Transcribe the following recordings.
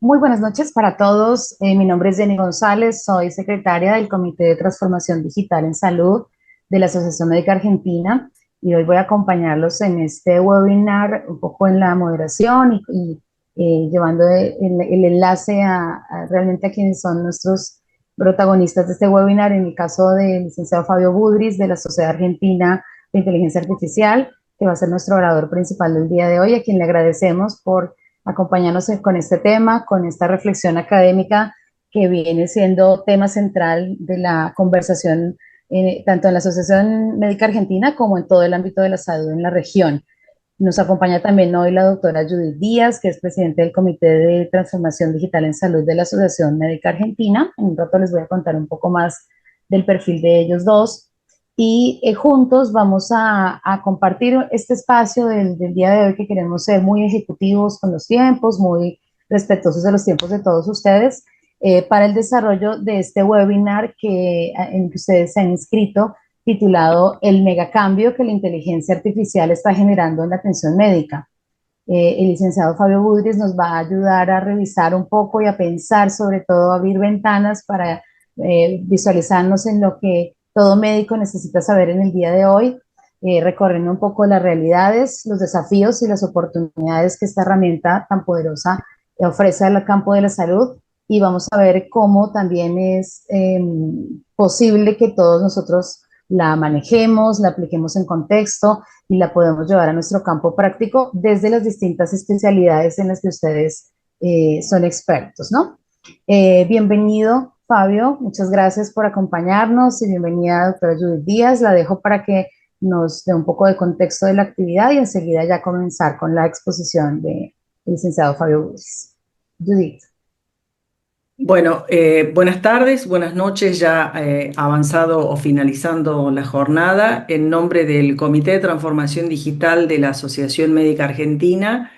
Muy buenas noches para todos. Mi nombre es Jenny González, soy secretaria del Comité de Transformación Digital en Salud de la Asociación Médica Argentina y hoy voy a acompañarlos en este webinar un poco en la moderación y llevando el enlace realmente a quienes son nuestros protagonistas de este webinar, en el caso del licenciado Fabio Budris de la Sociedad Argentina de Inteligencia Artificial, que va a ser nuestro orador principal del día de hoy, a quien le agradecemos por acompañarnos con este tema, con esta reflexión académica que viene siendo tema central de la conversación tanto en la Asociación Médica Argentina como en todo el ámbito de la salud en la región. Nos acompaña también hoy la doctora Judith Díaz, que es presidente del Comité de Transformación Digital en Salud de la Asociación Médica Argentina. En un rato les voy a contar un poco más del perfil de ellos dos y juntos vamos a compartir este espacio del día de hoy que queremos ser muy ejecutivos con los tiempos, muy respetuosos de los tiempos de todos ustedes para el desarrollo de este webinar en que ustedes se han inscrito titulado El megacambio que la inteligencia artificial está generando en la atención médica. El licenciado Fabio Budris nos va a ayudar a revisar un poco y a pensar, sobre todo a abrir ventanas para visualizarnos en lo que todo médico necesita saber en el día de hoy, recorriendo un poco las realidades, los desafíos y las oportunidades que esta herramienta tan poderosa ofrece al campo de la salud y vamos a ver cómo también es posible que todos nosotros la manejemos, la apliquemos en contexto y la podemos llevar a nuestro campo práctico desde las distintas especialidades en las que ustedes son expertos, ¿no? Bienvenido, Fabio, muchas gracias por acompañarnos y bienvenida, doctora Judith Díaz. La dejo para que nos dé un poco de contexto de la actividad y enseguida ya comenzar con la exposición del licenciado Fabio Buses. Judith. Bueno, buenas tardes, buenas noches, ya avanzado o finalizando la jornada. En nombre del Comité de Transformación Digital de la Asociación Médica Argentina,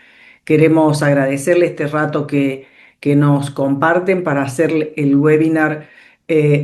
queremos agradecerle este rato que nos comparten para hacer el webinar,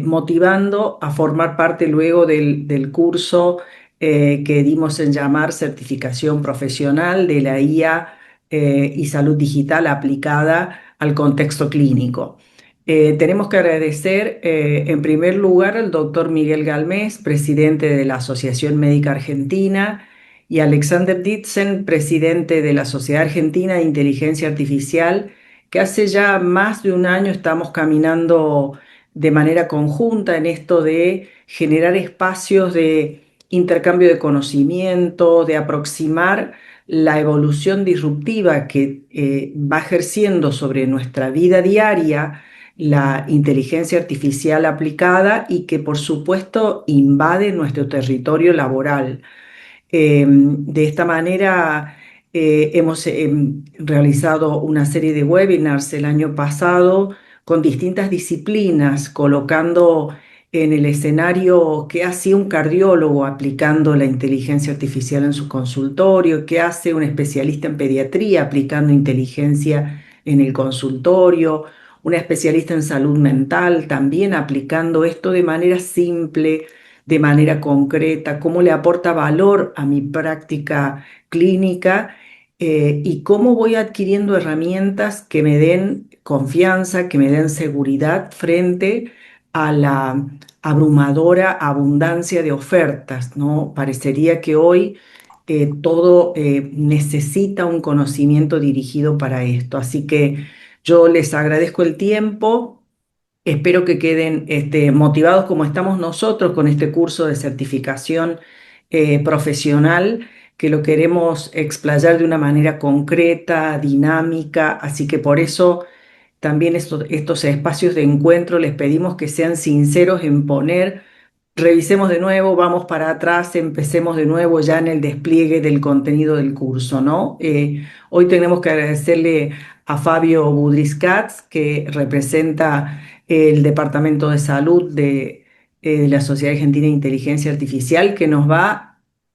motivando a formar parte luego del curso que dimos en llamar Certificación Profesional de la IA y Salud Digital aplicada al contexto clínico. Tenemos que agradecer en primer lugar al doctor Miguel Galmés, presidente de la Asociación Médica Argentina, y Alexander Ditzen, presidente de la Sociedad Argentina de Inteligencia Artificial, que hace ya más de un año estamos caminando de manera conjunta en esto de generar espacios de intercambio de conocimiento, de aproximar la evolución disruptiva que va ejerciendo sobre nuestra vida diaria la inteligencia artificial aplicada y que por supuesto invade nuestro territorio laboral. De esta manera hemos realizado una serie de webinars el año pasado con distintas disciplinas, colocando en el escenario qué hace un cardiólogo aplicando la inteligencia artificial en su consultorio, qué hace un especialista en pediatría aplicando inteligencia en el consultorio, una especialista en salud mental también aplicando esto de manera simple, de manera concreta, cómo le aporta valor a mi práctica clínica, y cómo voy adquiriendo herramientas que me den confianza, que me den seguridad frente a la abrumadora abundancia de ofertas, ¿no? Parecería que hoy todo necesita un conocimiento dirigido para esto. Así que yo les agradezco el tiempo. Espero que queden motivados como estamos nosotros con este curso de certificación profesional, que lo queremos explayar de una manera concreta, dinámica, así que por eso también estos espacios de encuentro les pedimos que sean sinceros en poner, revisemos de nuevo, vamos para atrás, empecemos de nuevo ya en el despliegue del contenido del curso, ¿no? Hoy tenemos que agradecerle a Fabio Budris-Katz, que representa el Departamento de Salud de la Sociedad Argentina de Inteligencia Artificial, que nos va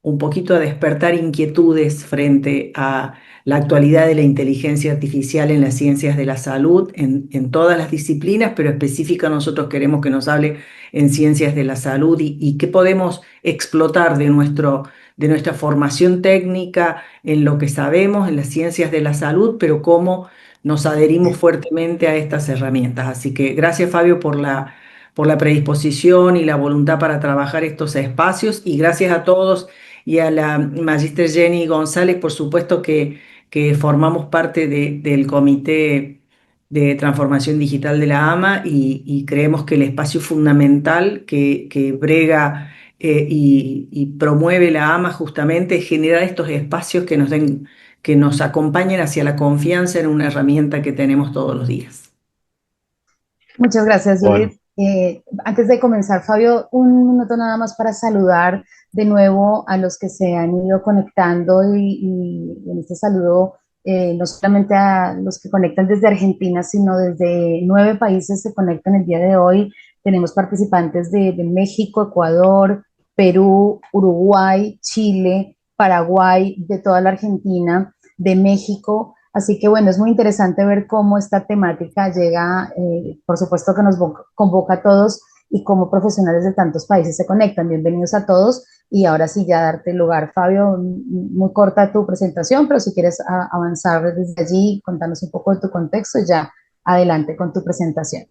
un poquito a despertar inquietudes frente a la actualidad de la inteligencia artificial en las ciencias de la salud, en todas las disciplinas, pero específica nosotros queremos que nos hable en ciencias de la salud y qué podemos explotar de nuestra formación técnica en lo que sabemos en las ciencias de la salud, pero cómo nos adherimos fuertemente a estas herramientas. Así que gracias, Fabio, por la predisposición y la voluntad para trabajar estos espacios, y gracias a todos y a la Magister Jenny González, por supuesto que formamos parte del Comité de Transformación Digital de la AMA, y creemos que el espacio fundamental que brega y promueve la AMA justamente es generar estos espacios que nos den, que nos acompañen hacia la confianza en una herramienta que tenemos todos los días. Muchas gracias, Bueno, Judith. Antes de comenzar, Fabio, un minuto nada más para saludar de nuevo a los que se han ido conectando y en este saludo, no solamente a los que conectan desde Argentina, sino desde 9 países se conectan el día de hoy. Tenemos participantes de México, Ecuador, Perú, Uruguay, Chile, Paraguay, de toda la Argentina, de México. Así que bueno, es muy interesante ver cómo esta temática llega, por supuesto que nos convoca a todos y cómo profesionales de tantos países se conectan. Bienvenidos a todos y ahora sí ya darte lugar, Fabio, muy corta tu presentación, pero si quieres avanzar desde allí, contarnos un poco de tu contexto, ya adelante con tu presentación.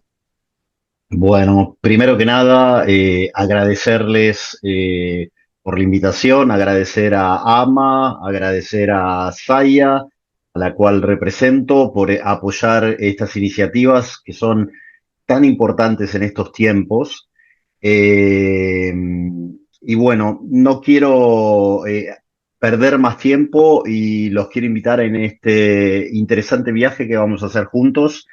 bueno, primero que nada, agradecerles por la invitación, agradecer a AMA, agradecer a Saya, a la cual represento, por apoyar estas iniciativas que son tan importantes en estos tiempos. Eh, y bueno, no quiero perder más tiempo y los quiero invitar en este interesante viaje que vamos a hacer juntos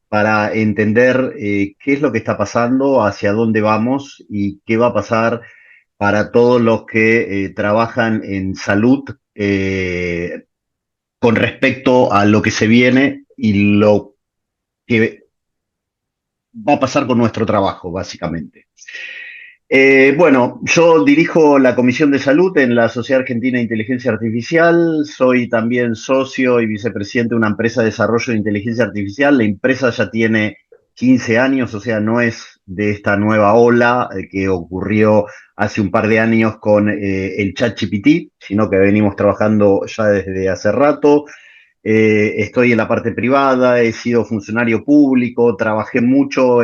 para entender qué es lo que está pasando, hacia dónde vamos y qué va a pasar para todos los que trabajan en salud con respecto a lo que se viene y lo que va a pasar con nuestro trabajo, básicamente. Bueno, yo dirijo la Comisión de Salud en la Sociedad Argentina de Inteligencia Artificial. Soy también socio y vicepresidente de una empresa de desarrollo de inteligencia artificial. La empresa ya tiene 15 años, o sea, no es de esta nueva ola que ocurrió hace un par de años con el ChatGPT, sino que venimos trabajando ya desde hace rato. Estoy en la parte privada, he sido funcionario público, trabajé mucho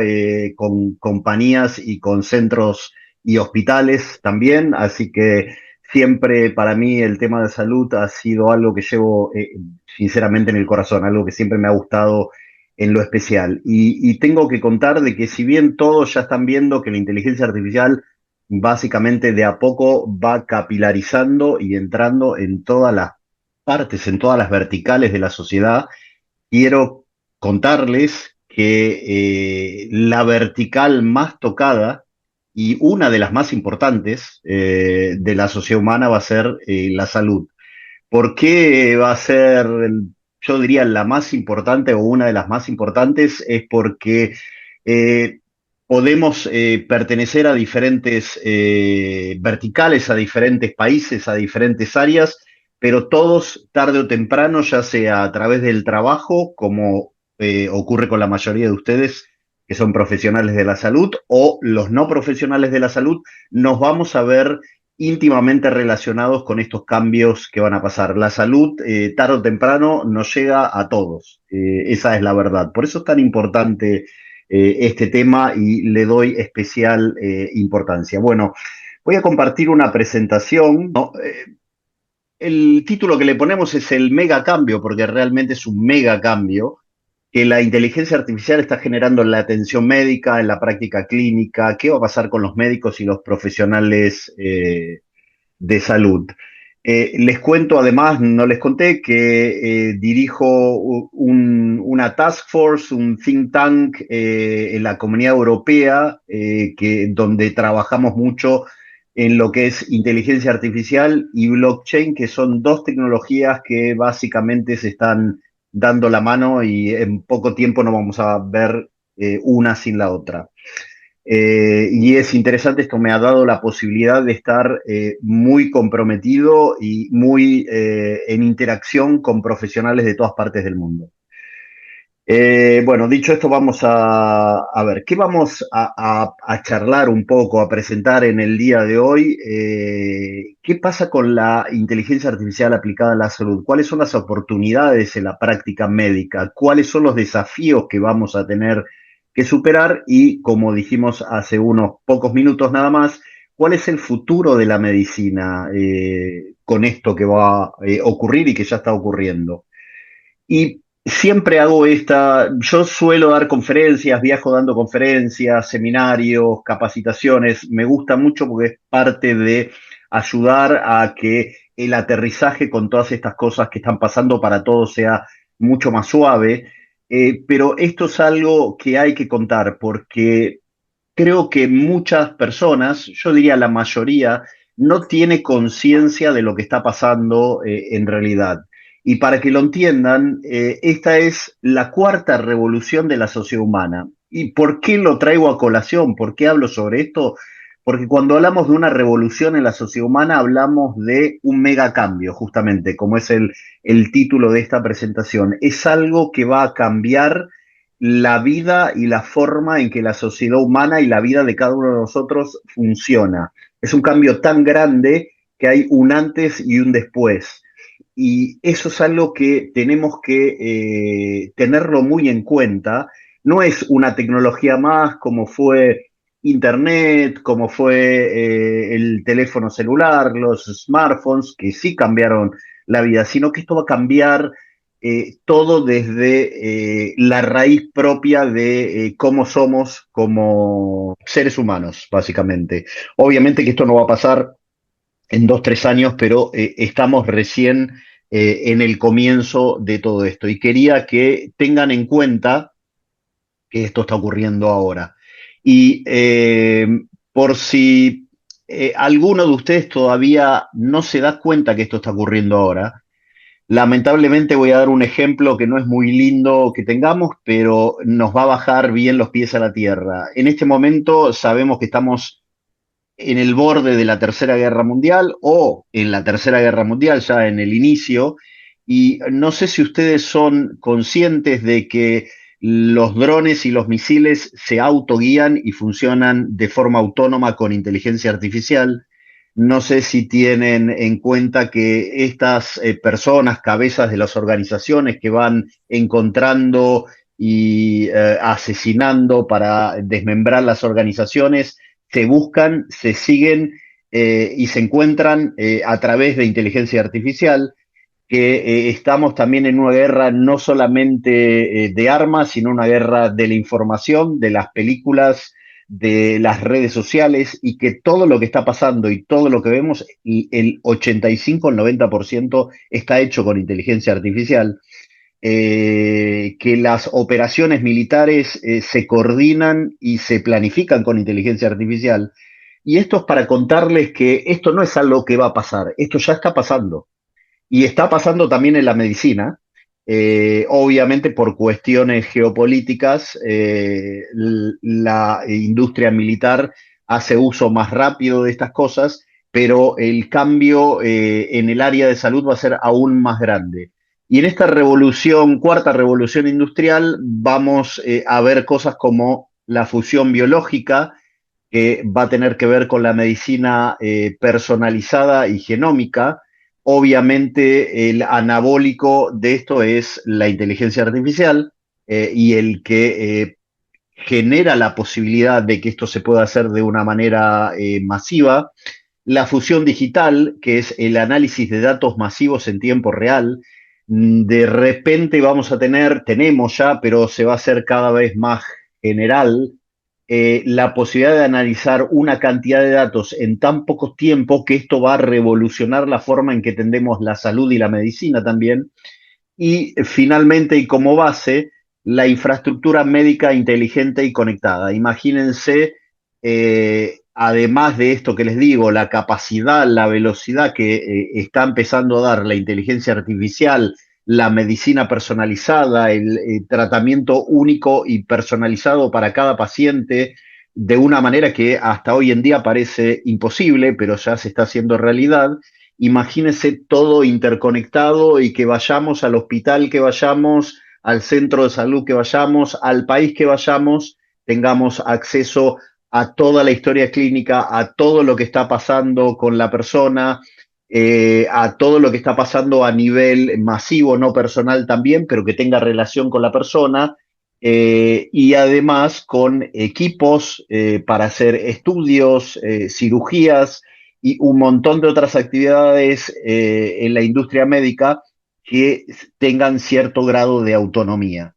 con compañías y con centros y hospitales también, así que siempre para mí el tema de salud ha sido algo que llevo sinceramente en el corazón, algo que siempre me ha gustado en lo especial. Y tengo que contar de que si bien todos ya están viendo que la inteligencia artificial básicamente de a poco va capilarizando y entrando en todas las partes, en todas las verticales de la sociedad, quiero contarles que la vertical más tocada y una de las más importantes de la sociedad humana va a ser la salud. ¿Por qué va a ser, yo diría, la más importante o una de las más importantes? Es porque eh, podemos pertenecer a diferentes verticales, a diferentes países, a diferentes áreas, pero todos, tarde o temprano, ya sea a través del trabajo, como ocurre con la mayoría de ustedes, que son profesionales de la salud, o los no profesionales de la salud, nos vamos a ver íntimamente relacionados con estos cambios que van a pasar. La salud, tarde o temprano, nos llega a todos. Esa es la verdad. Por eso es tan importante este tema y le doy especial importancia. Bueno, voy a compartir una presentación, ¿no? El título que le ponemos es el mega cambio, porque realmente es un mega cambio que la inteligencia artificial está generando en la atención médica, en la práctica clínica. ¿Qué va a pasar con los médicos y los profesionales de salud? Les cuento además, no les conté, que dirijo una task force, un think tank en la Comunidad Europea, donde trabajamos mucho en lo que es inteligencia artificial y blockchain, que son dos tecnologías que básicamente se están dando la mano y en poco tiempo no vamos a ver una sin la otra. Y es interesante, esto me ha dado la posibilidad de estar muy comprometido y muy en interacción con profesionales de todas partes del mundo. Bueno, dicho esto, vamos a ver, ¿qué vamos a charlar un poco, a presentar en el día de hoy? ¿Qué pasa con la inteligencia artificial aplicada a la salud? ¿Cuáles son las oportunidades en la práctica médica? ¿Cuáles son los desafíos que vamos a tener que superar? Y, como dijimos hace unos pocos minutos nada más, ¿cuál es el futuro de la medicina con esto que va a ocurrir y que ya está ocurriendo? Y siempre hago yo suelo dar conferencias, viajo dando conferencias, seminarios, capacitaciones, me gusta mucho porque es parte de ayudar a que el aterrizaje con todas estas cosas que están pasando para todos sea mucho más suave. Pero esto es algo que hay que contar porque creo que muchas personas, yo diría la mayoría, no tiene conciencia de lo que está pasando en realidad. Y para que lo entiendan, esta es la cuarta revolución de la sociedad humana. ¿Y por qué lo traigo a colación? ¿Por qué hablo sobre esto? Porque cuando hablamos de una revolución en la sociedad humana, hablamos de un megacambio, justamente, como es el título de esta presentación. Es algo que va a cambiar la vida y la forma en que la sociedad humana y la vida de cada uno de nosotros funciona. Es un cambio tan grande que hay un antes y un después. Y eso es algo que tenemos que tenerlo muy en cuenta. No es una tecnología más como fue Internet, como fue el teléfono celular, los smartphones, que sí cambiaron la vida, sino que esto va a cambiar todo desde la raíz propia de cómo somos como seres humanos, básicamente. Obviamente que esto no va a pasar en 2, 3 años, pero estamos recién en el comienzo de todo esto. Y quería que tengan en cuenta que esto está ocurriendo ahora. Y por si alguno de ustedes todavía no se da cuenta que esto está ocurriendo ahora, lamentablemente voy a dar un ejemplo que no es muy lindo que tengamos, pero nos va a bajar bien los pies a la tierra. En este momento sabemos que estamos en el borde de la Tercera Guerra Mundial o en la Tercera Guerra Mundial, ya en el inicio, y no sé si ustedes son conscientes de que los drones y los misiles se autoguían y funcionan de forma autónoma con inteligencia artificial. No sé si tienen en cuenta que estas personas, cabezas de las organizaciones que van encontrando y asesinando para desmembrar las organizaciones, se buscan, se siguen y se encuentran a través de inteligencia artificial, que estamos también en una guerra no solamente de armas, sino una guerra de la información, de las películas, de las redes sociales, y que todo lo que está pasando y todo lo que vemos, y el 85, el 90% está hecho con inteligencia artificial. Que las operaciones militares se coordinan y se planifican con inteligencia artificial. Y esto es para contarles que esto no es algo que va a pasar, esto ya está pasando. Y está pasando también en la medicina, obviamente por cuestiones geopolíticas, la industria militar hace uso más rápido de estas cosas, pero el cambio en el área de salud va a ser aún más grande. Y en esta revolución, cuarta revolución industrial, vamos a ver cosas como la fusión biológica, que va a tener que ver con la medicina personalizada y genómica. Obviamente el anabólico de esto es la inteligencia artificial y el que genera la posibilidad de que esto se pueda hacer de una manera masiva. La fusión digital, que es el análisis de datos masivos en tiempo real. De repente vamos a tenemos ya, pero se va a hacer cada vez más general, la posibilidad de analizar una cantidad de datos en tan poco tiempo que esto va a revolucionar la forma en que entendemos la salud y la medicina también. Y finalmente, y como base, la infraestructura médica inteligente y conectada. Imagínense, además de esto que les digo, la capacidad, la velocidad que está empezando a dar la inteligencia artificial, la medicina personalizada, el tratamiento único y personalizado para cada paciente, de una manera que hasta hoy en día parece imposible, pero ya se está haciendo realidad. Imagínense todo interconectado y que vayamos al hospital, que vayamos al centro de salud que vayamos, al país que vayamos, tengamos acceso a toda la historia clínica, a todo lo que está pasando con la persona, a todo lo que está pasando a nivel masivo, no personal también, pero que tenga relación con la persona, y además con equipos para hacer estudios, cirugías y un montón de otras actividades en la industria médica que tengan cierto grado de autonomía.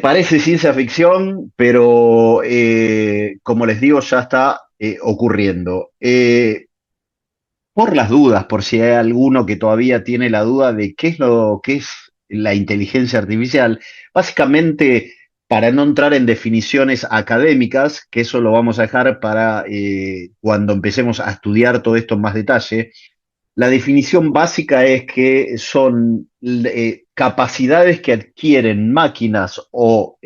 Parece ciencia ficción, pero como les digo, ya está ocurriendo. Por las dudas, por si hay alguno que todavía tiene la duda de qué es lo que es la inteligencia artificial, básicamente, para no entrar en definiciones académicas, que eso lo vamos a dejar para cuando empecemos a estudiar todo esto en más detalle, la definición básica es que son capacidades que adquieren máquinas o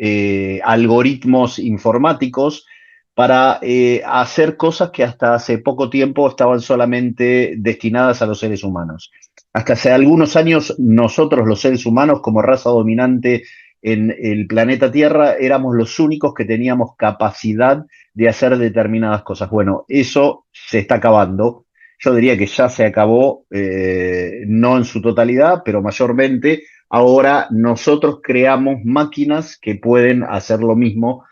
algoritmos informáticos para hacer cosas que hasta hace poco tiempo estaban solamente destinadas a los seres humanos. Hasta hace algunos años nosotros los seres humanos como raza dominante en el planeta Tierra éramos los únicos que teníamos capacidad de hacer determinadas cosas. Bueno, eso se está acabando. Yo diría que ya se acabó, no en su totalidad, pero mayormente. Ahora nosotros creamos máquinas que pueden hacer lo mismo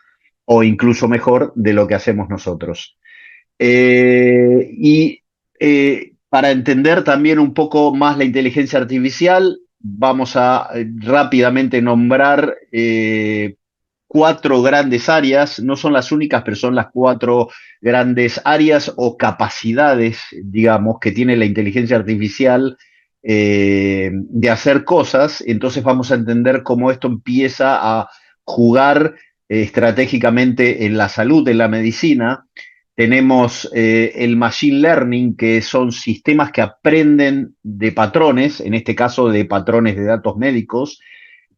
o incluso mejor de lo que hacemos nosotros. Y para entender también un poco más la inteligencia artificial, vamos a rápidamente nombrar cuatro grandes áreas, no son las únicas, pero son las cuatro grandes áreas o capacidades, digamos, que tiene la inteligencia artificial de hacer cosas. Entonces vamos a entender cómo esto empieza a jugar estratégicamente en la salud, en la medicina. Tenemos el machine learning, que son sistemas que aprenden de patrones, en este caso de patrones de datos médicos,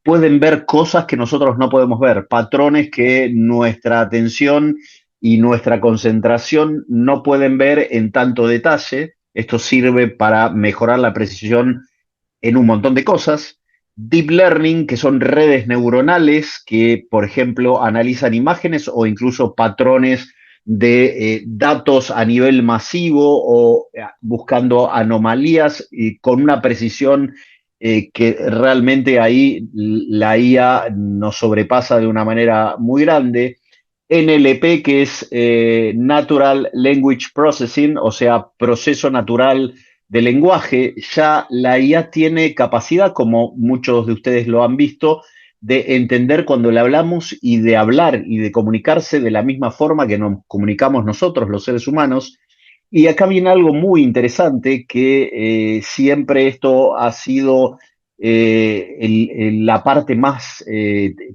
pueden ver cosas que nosotros no podemos ver, patrones que nuestra atención y nuestra concentración no pueden ver en tanto detalle. Esto sirve para mejorar la precisión en un montón de cosas. Deep Learning, que son redes neuronales que, por ejemplo, analizan imágenes o incluso patrones de datos a nivel masivo o buscando anomalías con una precisión que realmente ahí la IA nos sobrepasa de una manera muy grande. NLP, que es Natural Language Processing, o sea, proceso natural de lenguaje, ya la IA tiene capacidad, como muchos de ustedes lo han visto, de entender cuando le hablamos y de hablar y de comunicarse de la misma forma que nos comunicamos nosotros, los seres humanos. Y acá viene algo muy interesante, que siempre esto ha sido la parte más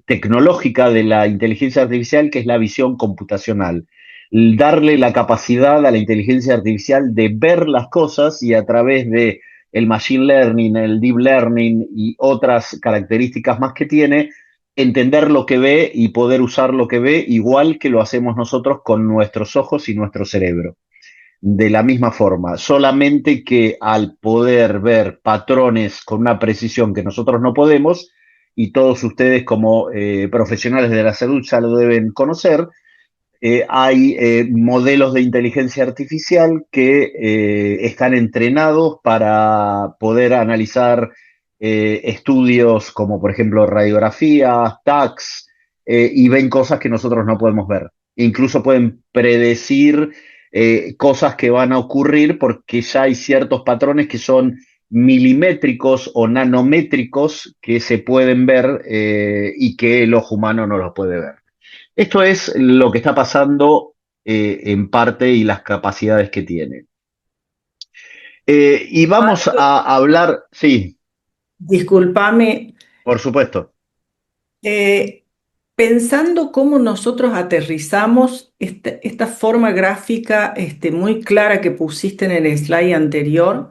tecnológica de la inteligencia artificial, que es la visión computacional. Darle la capacidad a la inteligencia artificial de ver las cosas y a través de el machine learning, el deep learning y otras características más que tiene, entender lo que ve y poder usar lo que ve igual que lo hacemos nosotros con nuestros ojos y nuestro cerebro. De la misma forma, solamente que al poder ver patrones con una precisión que nosotros no podemos, y todos ustedes como profesionales de la salud ya lo deben conocer, hay modelos de inteligencia artificial que están entrenados para poder analizar estudios como por ejemplo radiografías, TACs, y ven cosas que nosotros no podemos ver. Incluso pueden predecir cosas que van a ocurrir porque ya hay ciertos patrones que son milimétricos o nanométricos que se pueden ver y que el ojo humano no los puede ver. Esto es lo que está pasando en parte y las capacidades que tiene. Y vamos a hablar, sí, Discúlpame, por supuesto. eh, pensando cómo nosotros aterrizamos esta forma gráfica muy clara que pusiste en el slide anterior,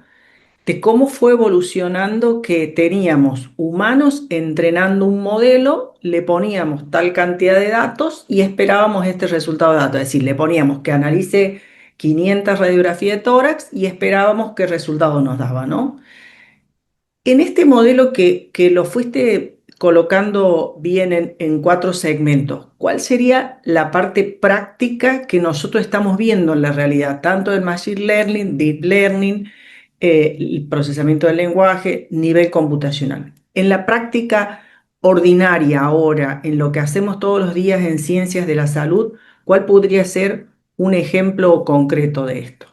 de cómo fue evolucionando que teníamos humanos entrenando un modelo, le poníamos tal cantidad de datos y esperábamos este resultado de datos. Es decir, le poníamos que analice 500 radiografías de tórax y esperábamos qué resultado nos daba, ¿no? En este modelo que lo fuiste colocando bien en cuatro segmentos. ¿Cuál sería la parte práctica que nosotros estamos viendo en la realidad, tanto del Machine Learning, Deep Learning, el procesamiento del lenguaje, nivel computacional? En la práctica ordinaria ahora, en lo que hacemos todos los días en ciencias de la salud, ¿cuál podría ser un ejemplo concreto de esto?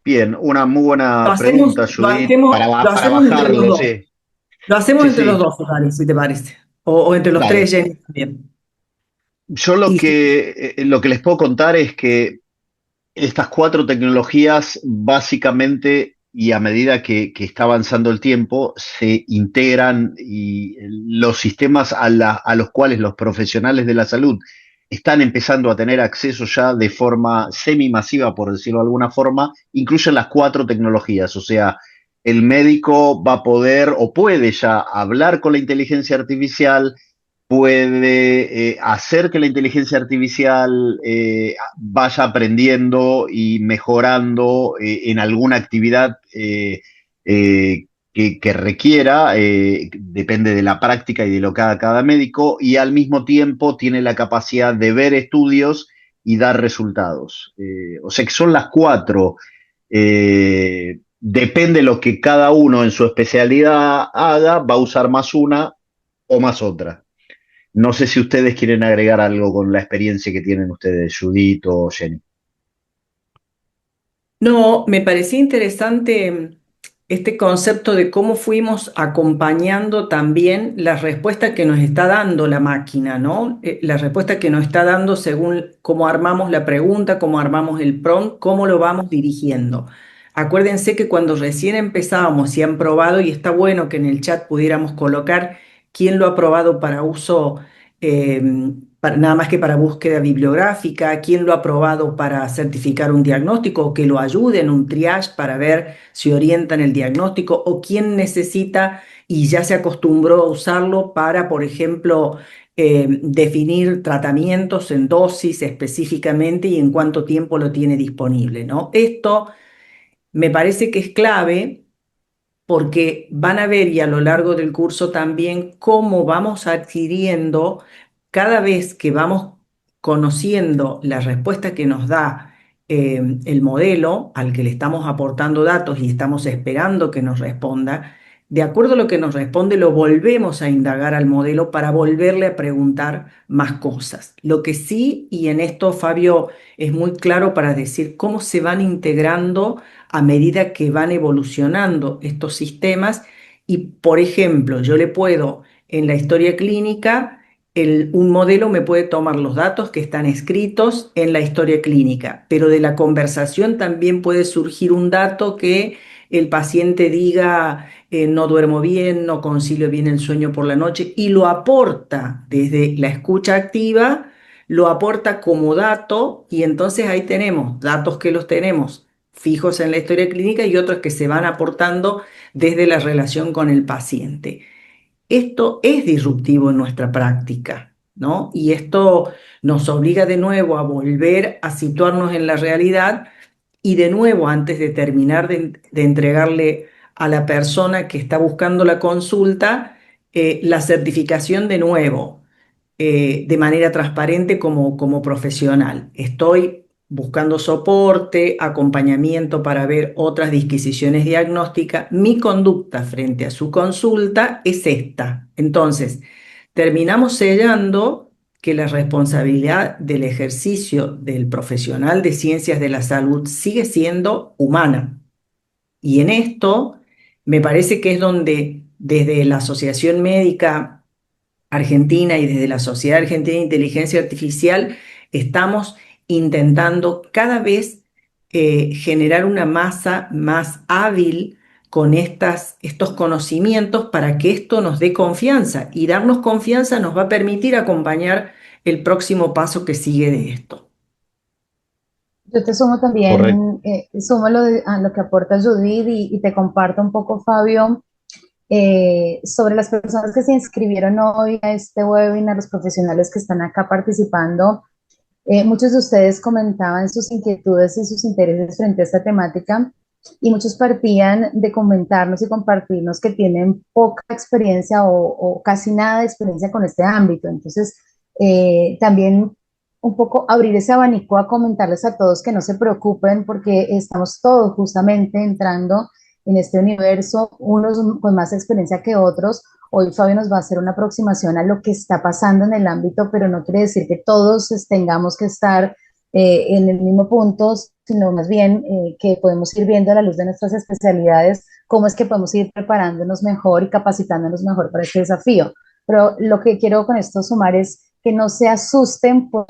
Bien, una muy Lo buena hacemos, pregunta, lo Judith, hacemos, lo para hacemos entre los bajarlo, dos. sí. Lo hacemos Sí, entre los sí, dos, Dani, si te parece. O entre los tres, dale. Jenny, también. Yo Y sí, lo que les puedo contar es que estas cuatro tecnologías básicamente, y a medida que está avanzando el tiempo, se integran y los sistemas a los cuales los profesionales de la salud están empezando a tener acceso ya de forma semi-masiva, por decirlo de alguna forma, incluyen las cuatro tecnologías. O sea, el médico va a poder o puede ya hablar con la inteligencia artificial, puede hacer que la inteligencia artificial vaya aprendiendo y mejorando en alguna actividad que requiera, depende de la práctica y de lo que haga cada médico, y al mismo tiempo tiene la capacidad de ver estudios y dar resultados. O sea que son las cuatro. Depende de lo que cada uno en su especialidad haga, va a usar más una o más otra. No sé si ustedes quieren agregar algo con la experiencia que tienen ustedes, Judith o Jenny. no, me parecía interesante este concepto de cómo fuimos acompañando también la respuesta que nos está dando la máquina, ¿no? La respuesta que nos está dando según cómo armamos la pregunta, cómo armamos el prompt, cómo lo vamos dirigiendo. Acuérdense que cuando recién empezábamos y han probado, y está bueno que en el chat pudiéramos colocar quién lo ha probado para uso eh, nada más que para búsqueda bibliográfica, quién lo ha probado para certificar un diagnóstico o que lo ayude en un triage para ver si orientan el diagnóstico, o quién necesita y ya se acostumbró a usarlo para, por ejemplo, definir tratamientos en dosis específicamente y en cuánto tiempo lo tiene disponible, ¿no? Esto me parece que es clave porque van a ver y a lo largo del curso también cómo vamos adquiriendo cada vez que vamos conociendo la respuesta que nos da el modelo al que le estamos aportando datos y estamos esperando que nos responda. De acuerdo a lo que nos responde, lo volvemos a indagar al modelo para volverle a preguntar más cosas. Lo que sí, y en esto Fabio es muy claro para decir cómo se van integrando a medida que van evolucionando estos sistemas. Y, por ejemplo, yo le puedo, en la historia clínica, un modelo me puede tomar los datos que están escritos en la historia clínica, pero de la conversación también puede surgir un dato que el paciente diga, no duermo bien, no concilio bien el sueño por la noche, y lo aporta desde la escucha activa, lo aporta como dato, y entonces ahí tenemos datos que los tenemos fijos en la historia clínica y otros que se van aportando desde la relación con el paciente. Esto es disruptivo en nuestra práctica, ¿no? Y esto nos obliga de nuevo a volver a situarnos en la realidad y de nuevo, antes de terminar de entregarle a la persona que está buscando la consulta, la certificación de nuevo, de manera transparente como profesional. Estoy buscando soporte, acompañamiento para ver otras disquisiciones diagnósticas. Mi conducta frente a su consulta es esta. Entonces, terminamos sellando que la responsabilidad del ejercicio del profesional de ciencias de la salud sigue siendo humana. Y en esto me parece que es donde desde la Asociación Médica Argentina y desde la Sociedad Argentina de Inteligencia Artificial estamos intentando cada vez generar una masa más hábil con estos conocimientos para que esto nos dé confianza, y darnos confianza nos va a permitir acompañar el próximo paso que sigue de esto. Yo te sumo Correcto. también, sumo a lo que aporta Judith y te comparto un poco, Fabio, sobre las personas que se inscribieron hoy a este webinar, los profesionales que están acá participando. Muchos de ustedes comentaban sus inquietudes y sus intereses frente a esta temática. y muchos partían de comentarnos y compartirnos que tienen poca experiencia o casi nada de experiencia con este ámbito. Entonces, también un poco abrir ese abanico a comentarles a todos que no se preocupen porque estamos todos justamente entrando en este universo, unos con más experiencia que otros. Hoy Fabio nos va a hacer una aproximación a lo que está pasando en el ámbito, pero no quiere decir que todos tengamos que estar en el mismo punto, sino más bien que podemos ir viendo a la luz de nuestras especialidades cómo es que podemos ir preparándonos mejor y capacitándonos mejor para este desafío. Pero lo que quiero con esto sumar es que no se asusten por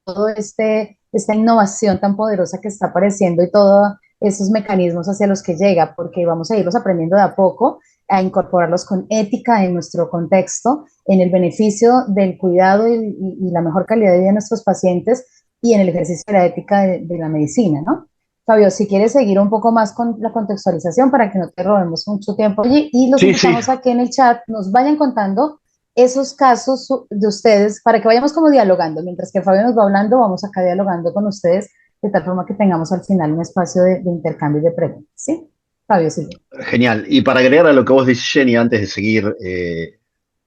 todo esta innovación tan poderosa que está apareciendo y todos esos mecanismos hacia los que llega, porque vamos a irlos aprendiendo de a poco, a incorporarlos con ética en nuestro contexto, en el beneficio del cuidado y la mejor calidad de vida de nuestros pacientes y en el ejercicio de la ética de la medicina, ¿no? Fabio, si quieres seguir un poco más con la contextualización para que no te robemos mucho tiempo y los Sí, sí, invitamos a que en el chat nos vayan contando esos casos de ustedes para que vayamos como dialogando. Mientras que Fabio nos va hablando, vamos acá dialogando con ustedes de tal forma que tengamos al final un espacio de intercambio de preguntas. ¿Sí? Fabio, sí. genial. Y para agregar a lo que vos dices, Jenny, antes de seguir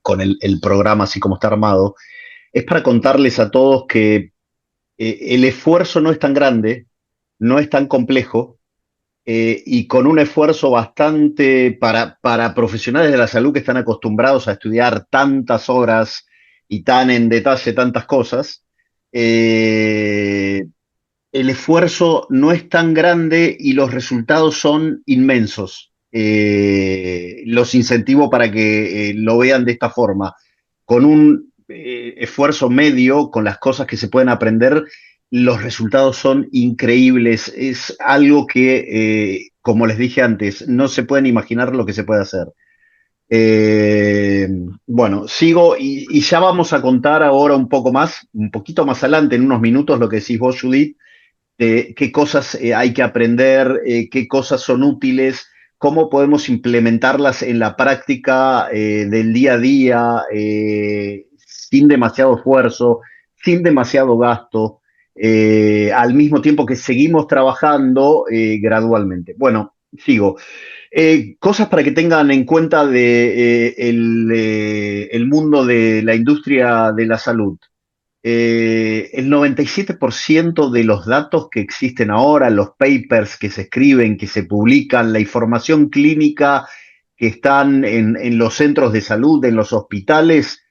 con el programa así como está armado, es para contarles a todos que el esfuerzo no es tan grande, no es tan complejo, y con un esfuerzo bastante para profesionales de la salud que están acostumbrados a estudiar tantas horas y tan en detalle tantas cosas, eh, el esfuerzo no es tan grande y los resultados son inmensos. Los incentivo para que lo vean de esta forma. Con un esfuerzo medio, con las cosas que se pueden aprender, los resultados son increíbles. Es algo que, como les dije antes, no se pueden imaginar lo que se puede hacer. Eh, bueno, sigo y ya vamos a contar ahora un poco más, un poquito más adelante, en unos minutos, lo que decís vos, Judith, qué cosas hay que aprender, qué cosas son útiles, cómo podemos implementarlas en la práctica del día a día, sin demasiado esfuerzo, sin demasiado gasto, al mismo tiempo que seguimos trabajando gradualmente. Bueno, sigo. Cosas para que tengan en cuenta de el mundo de la industria de la salud. El 97% de los datos que existen ahora, los papers que se escriben, que se publican, la información clínica que están en los centros de salud, en los hospitales,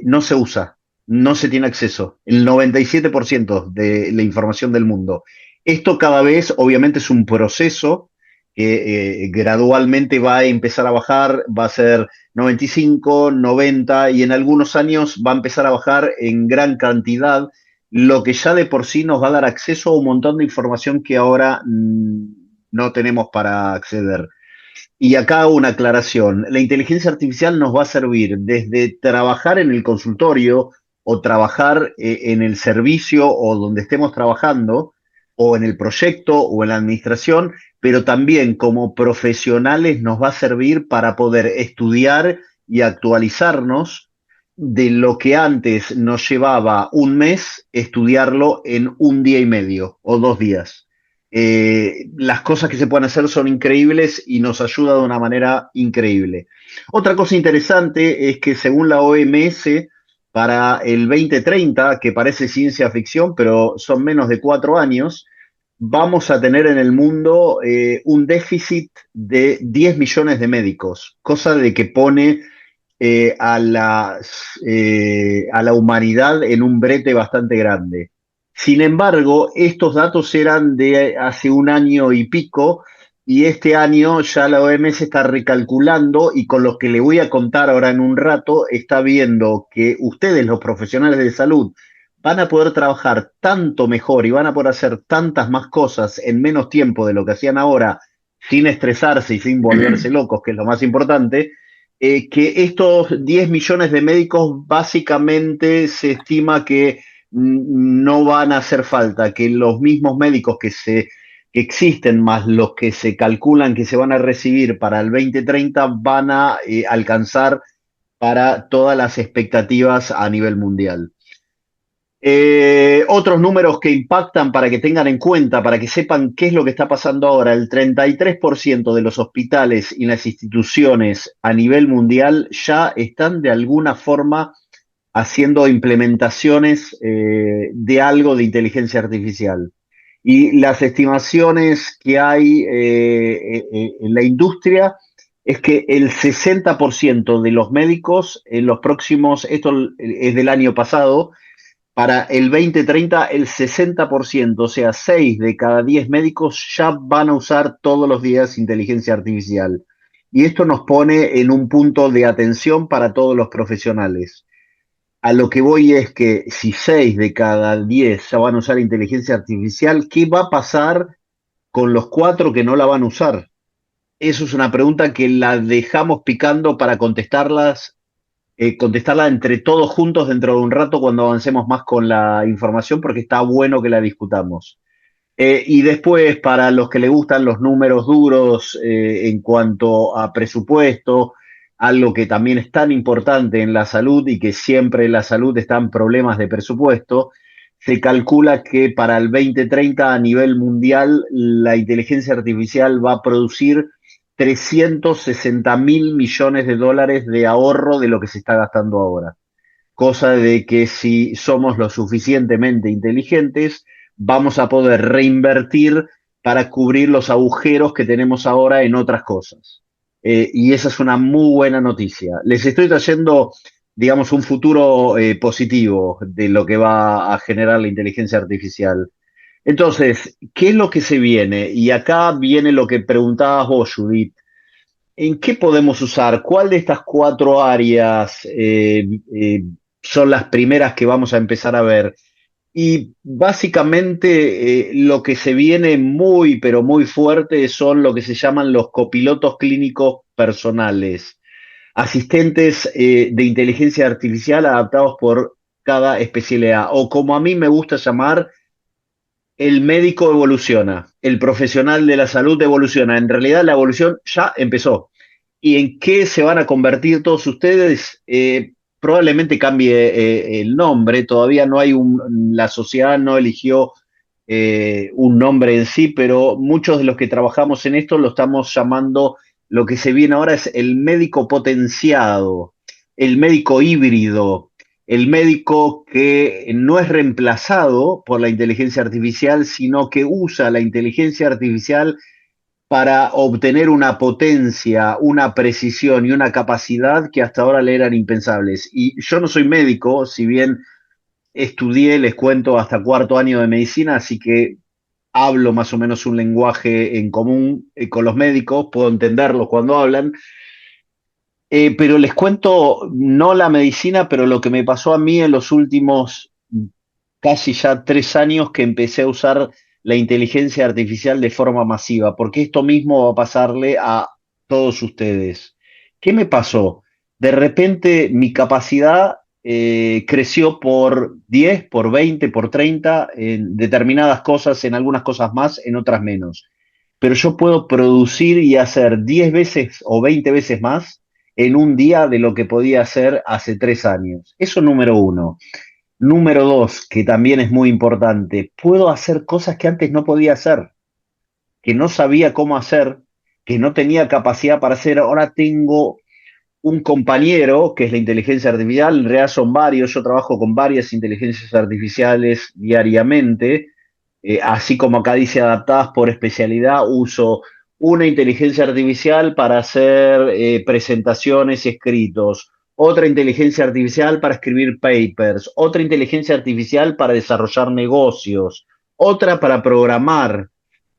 no se usa, no se tiene acceso. El 97% de la información del mundo. Esto cada vez, obviamente, es un proceso que gradualmente va a empezar a bajar, va a ser 95, 90 y en algunos años va a empezar a bajar en gran cantidad, lo que ya de por sí nos va a dar acceso a un montón de información que ahora no tenemos para acceder. Y acá una aclaración, la inteligencia artificial nos va a servir desde trabajar en el consultorio o trabajar en el servicio o donde estemos trabajando o en el proyecto o en la administración, pero también como profesionales nos va a servir para poder estudiar y actualizarnos de lo que antes nos llevaba un mes, estudiarlo en un día y medio o 2 días. Las cosas que se pueden hacer son increíbles y nos ayuda de una manera increíble. Otra cosa interesante es que según la OMS, para el 2030, que parece ciencia ficción, pero son menos de 4 años, vamos a tener en el mundo un déficit de 10 millones de médicos, cosa de que pone a la humanidad en un brete bastante grande. Sin embargo, estos datos eran de hace un año y pico y este año ya la OMS está recalculando y con lo que le voy a contar ahora en un rato, está viendo que ustedes, los profesionales de salud, van a poder trabajar tanto mejor y van a poder hacer tantas más cosas en menos tiempo de lo que hacían ahora, sin estresarse y sin volverse locos, que es lo más importante, que estos 10 millones de médicos básicamente se estima que no van a hacer falta, que los mismos médicos que existen más los que se calculan que se van a recibir para el 2030 van a alcanzar para todas las expectativas a nivel mundial. Otros números que impactan para que tengan en cuenta, para que sepan qué es lo que está pasando ahora. El 33% de los hospitales y las instituciones a nivel mundial ya están de alguna forma haciendo implementaciones de algo de inteligencia artificial. Y las estimaciones que hay en la industria es que el 60% de los médicos en los próximos, esto es del año pasado, para el 2030 el 60%, o sea, 6 de cada 10 médicos ya van a usar todos los días inteligencia artificial. Y esto nos pone en un punto de atención para todos los profesionales. A lo que voy es que si 6 de cada 10 ya van a usar inteligencia artificial, ¿qué va a pasar con los 4 que no la van a usar? Eso es una pregunta que la dejamos picando para contestarla entre todos juntos dentro de un rato cuando avancemos más con la información, porque está bueno que la discutamos. Y después, para los que les gustan los números duros en cuanto a presupuesto, algo que también es tan importante en la salud y que siempre en la salud están problemas de presupuesto, se calcula que para el 2030 a nivel mundial la inteligencia artificial va a producir 360.000 millones de dólares de ahorro de lo que se está gastando ahora. Cosa de que si somos lo suficientemente inteligentes, vamos a poder reinvertir para cubrir los agujeros que tenemos ahora en otras cosas. Y esa es una muy buena noticia. Les estoy trayendo, digamos, un futuro positivo de lo que va a generar la inteligencia artificial. Entonces, ¿qué es lo que se viene? Y acá viene lo que preguntabas vos, Judith. ¿En qué podemos usar? ¿Cuál de estas 4 áreas son las primeras que vamos a empezar a ver? Y básicamente lo que se viene muy, pero muy fuerte son lo que se llaman los copilotos clínicos personales, asistentes de inteligencia artificial adaptados por cada especialidad, o como a mí me gusta llamar, el médico evoluciona, el profesional de la salud evoluciona. En realidad la evolución ya empezó. ¿Y en qué se van a convertir todos ustedes? Probablemente cambie el nombre, todavía no hay la sociedad no eligió un nombre en sí, pero muchos de los que trabajamos en esto lo estamos llamando, lo que se viene ahora es el médico potenciado, el médico híbrido, el médico que no es reemplazado por la inteligencia artificial, sino que usa la inteligencia artificial para obtener una potencia, una precisión y una capacidad que hasta ahora le eran impensables. Y yo no soy médico, si bien estudié, les cuento, hasta 4 años de medicina, así que hablo más o menos un lenguaje en común con los médicos, puedo entenderlos cuando hablan, pero les cuento no la medicina, pero lo que me pasó a mí en los últimos casi ya 3 años que empecé a usar la inteligencia artificial de forma masiva, porque esto mismo va a pasarle a todos ustedes. ¿Qué me pasó? De repente mi capacidad creció por 10, por 20, por 30 en determinadas cosas, en algunas cosas más, en otras menos. Pero yo puedo producir y hacer 10 veces o 20 veces más en un día de lo que podía hacer hace 3 años. Eso número uno. Número dos, que también es muy importante, puedo hacer cosas que antes no podía hacer, que no sabía cómo hacer, que no tenía capacidad para hacer. Ahora tengo un compañero que es la inteligencia artificial, en realidad son varios, yo trabajo con varias inteligencias artificiales diariamente, así como acá dice adaptadas por especialidad, uso una inteligencia artificial para hacer presentaciones y escritos, otra inteligencia artificial para escribir papers, otra inteligencia artificial para desarrollar negocios, otra para programar.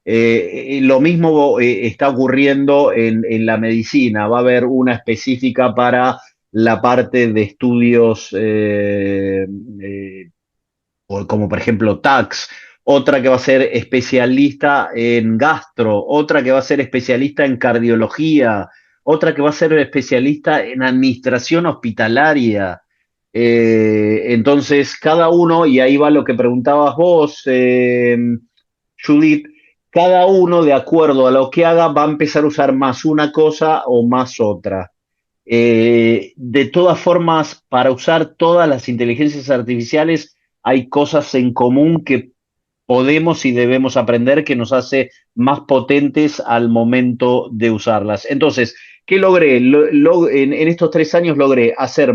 Lo mismo está ocurriendo en la medicina. Va a haber una específica para la parte de estudios como por ejemplo tax, otra que va a ser especialista en gastro, otra que va a ser especialista en cardiología, otra que va a ser especialista en administración hospitalaria. Entonces, cada uno, y ahí va lo que preguntabas vos, Judith, cada uno de acuerdo a lo que haga va a empezar a usar más una cosa o más otra. De todas formas, para usar todas las inteligencias artificiales hay cosas en común que podemos y debemos aprender que nos hace más potentes al momento de usarlas. Entonces, ¿qué logré? En estos 3 años logré hacer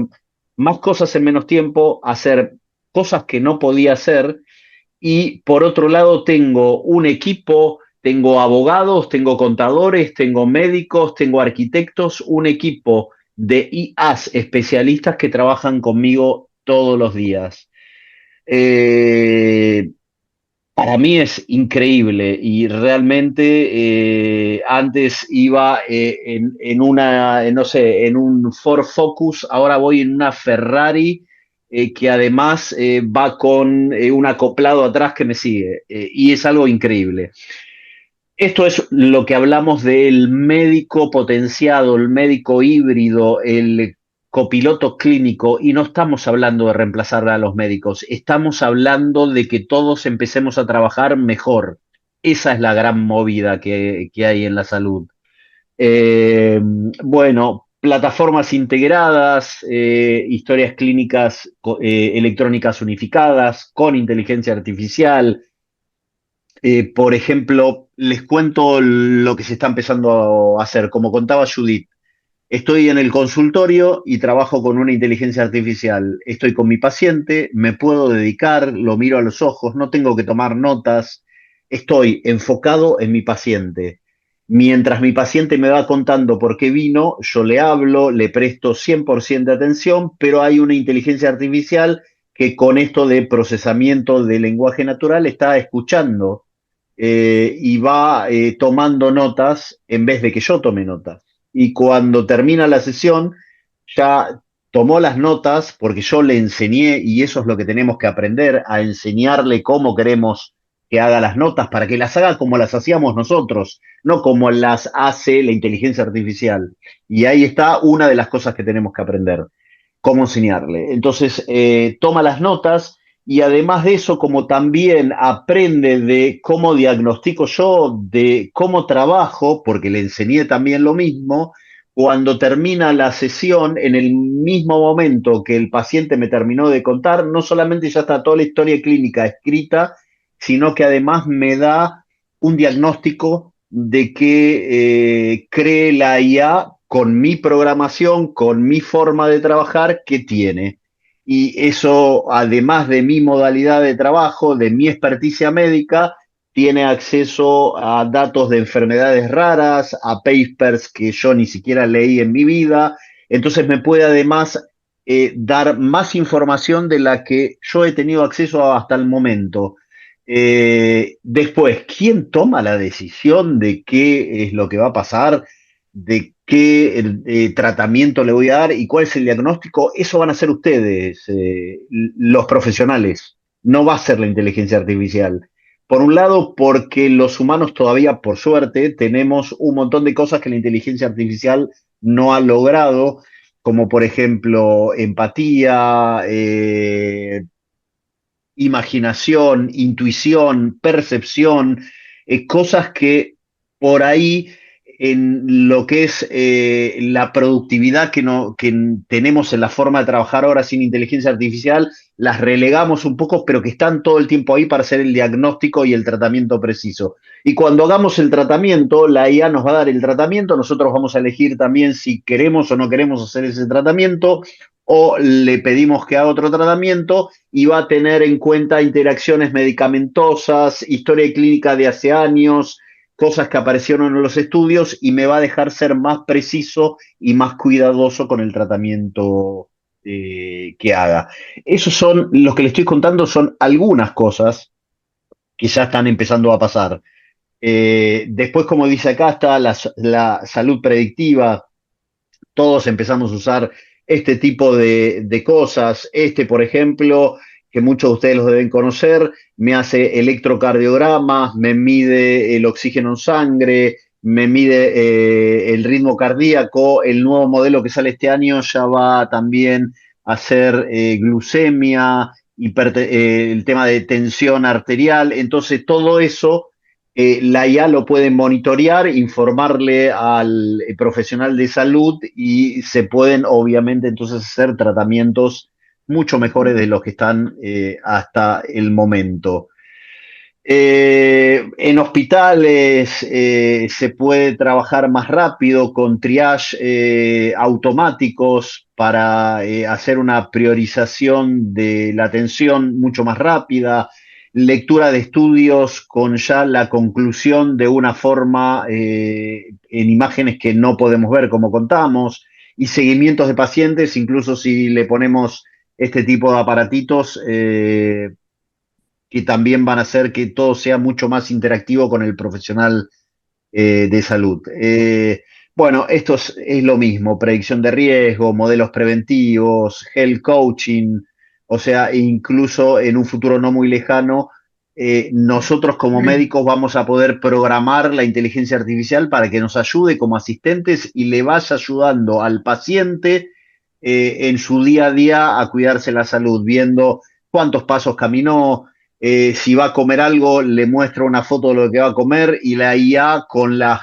más cosas en menos tiempo, hacer cosas que no podía hacer y por otro lado tengo un equipo, tengo abogados, tengo contadores, tengo médicos, tengo arquitectos, un equipo de IAs especialistas que trabajan conmigo todos los días. Eh, para mí es increíble y realmente antes iba no sé, en un Ford Focus, ahora voy en una Ferrari que además va con un acoplado atrás que me sigue y es algo increíble. Esto es lo que hablamos del médico potenciado, el médico híbrido, el copiloto clínico, y no estamos hablando de reemplazar a los médicos, estamos hablando de que todos empecemos a trabajar mejor. Esa es la gran movida que hay en la salud. Bueno, plataformas integradas, historias clínicas electrónicas unificadas, con inteligencia artificial. Por ejemplo, les cuento lo que se está empezando a hacer. Como contaba Judith, estoy en el consultorio y trabajo con una inteligencia artificial. Estoy con mi paciente, me puedo dedicar, lo miro a los ojos, no tengo que tomar notas. Estoy enfocado en mi paciente. Mientras mi paciente me va contando por qué vino, yo le hablo, le presto 100% de atención, pero hay una inteligencia artificial que con esto de procesamiento de lenguaje natural está escuchando y va tomando notas en vez de que yo tome notas. Y cuando termina la sesión, ya tomó las notas porque yo le enseñé, y eso es lo que tenemos que aprender, a enseñarle cómo queremos que haga las notas, para que las haga como las hacíamos nosotros, no como las hace la inteligencia artificial. Y ahí está una de las cosas que tenemos que aprender, cómo enseñarle. Entonces, toma las notas y además de eso, como también aprende de cómo diagnostico yo, de cómo trabajo, porque le enseñé también lo mismo, cuando termina la sesión, en el mismo momento que el paciente me terminó de contar, no solamente ya está toda la historia clínica escrita, sino que además me da un diagnóstico de qué cree la IA con mi programación, con mi forma de trabajar, que tiene. Y eso, además de mi modalidad de trabajo, de mi experticia médica, tiene acceso a datos de enfermedades raras, a papers que yo ni siquiera leí en mi vida. Entonces me puede además dar más información de la que yo he tenido acceso hasta el momento. Después, ¿quién toma la decisión de qué es lo que va a pasar, de qué tratamiento le voy a dar y cuál es el diagnóstico? Eso van a ser ustedes, los profesionales. No va a ser la inteligencia artificial. Por un lado, porque los humanos todavía, por suerte, tenemos un montón de cosas que la inteligencia artificial no ha logrado, como por ejemplo empatía, imaginación, intuición, percepción, cosas que por ahí en lo que es la productividad que tenemos en la forma de trabajar ahora sin inteligencia artificial, las relegamos un poco, pero que están todo el tiempo ahí para hacer el diagnóstico y el tratamiento preciso. Y cuando hagamos el tratamiento, la IA nos va a dar el tratamiento, nosotros vamos a elegir también si queremos o no queremos hacer ese tratamiento, o le pedimos que haga otro tratamiento, y va a tener en cuenta interacciones medicamentosas, historia clínica de hace años, cosas que aparecieron en los estudios, y me va a dejar ser más preciso y más cuidadoso con el tratamiento que haga. Esos son, los que le estoy contando son algunas cosas que ya están empezando a pasar. Después, como dice acá, está la salud predictiva. Todos empezamos a usar este tipo de cosas. Por ejemplo, que muchos de ustedes los deben conocer, me hace electrocardiogramas, me mide el oxígeno en sangre, me mide el ritmo cardíaco. El nuevo modelo que sale este año ya va también a hacer glucemia, el tema de tensión arterial. Entonces, todo eso la IA lo puede monitorear, informarle al profesional de salud, y se pueden obviamente entonces hacer tratamientos mucho mejores de los que están hasta el momento. En hospitales se puede trabajar más rápido con triage automáticos para hacer una priorización de la atención mucho más rápida, lectura de estudios con ya la conclusión de una forma en imágenes que no podemos ver, como contamos, y seguimientos de pacientes, incluso si le ponemos este tipo de aparatitos. Que también van a hacer que todo sea mucho más interactivo con el profesional de salud. Bueno, esto es lo mismo, predicción de riesgo, modelos preventivos, health coaching, o sea, incluso en un futuro no muy lejano, nosotros como médicos vamos a poder programar la inteligencia artificial para que nos ayude como asistentes y le vaya ayudando al paciente en su día a día a cuidarse la salud, viendo cuántos pasos caminó, si va a comer algo, le muestra una foto de lo que va a comer y la IA con las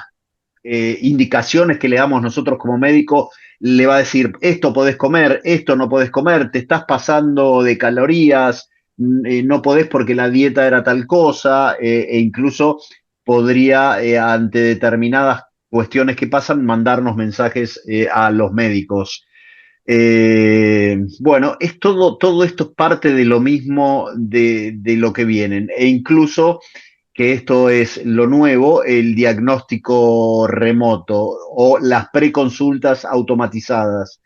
indicaciones que le damos nosotros como médicos le va a decir, esto podés comer, esto no podés comer, te estás pasando de calorías, no podés porque la dieta era tal cosa, e incluso podría, ante determinadas cuestiones que pasan, mandarnos mensajes a los médicos. Bueno, todo esto es parte de lo mismo de lo que vienen, e incluso que esto es lo nuevo, el diagnóstico remoto o las preconsultas automatizadas.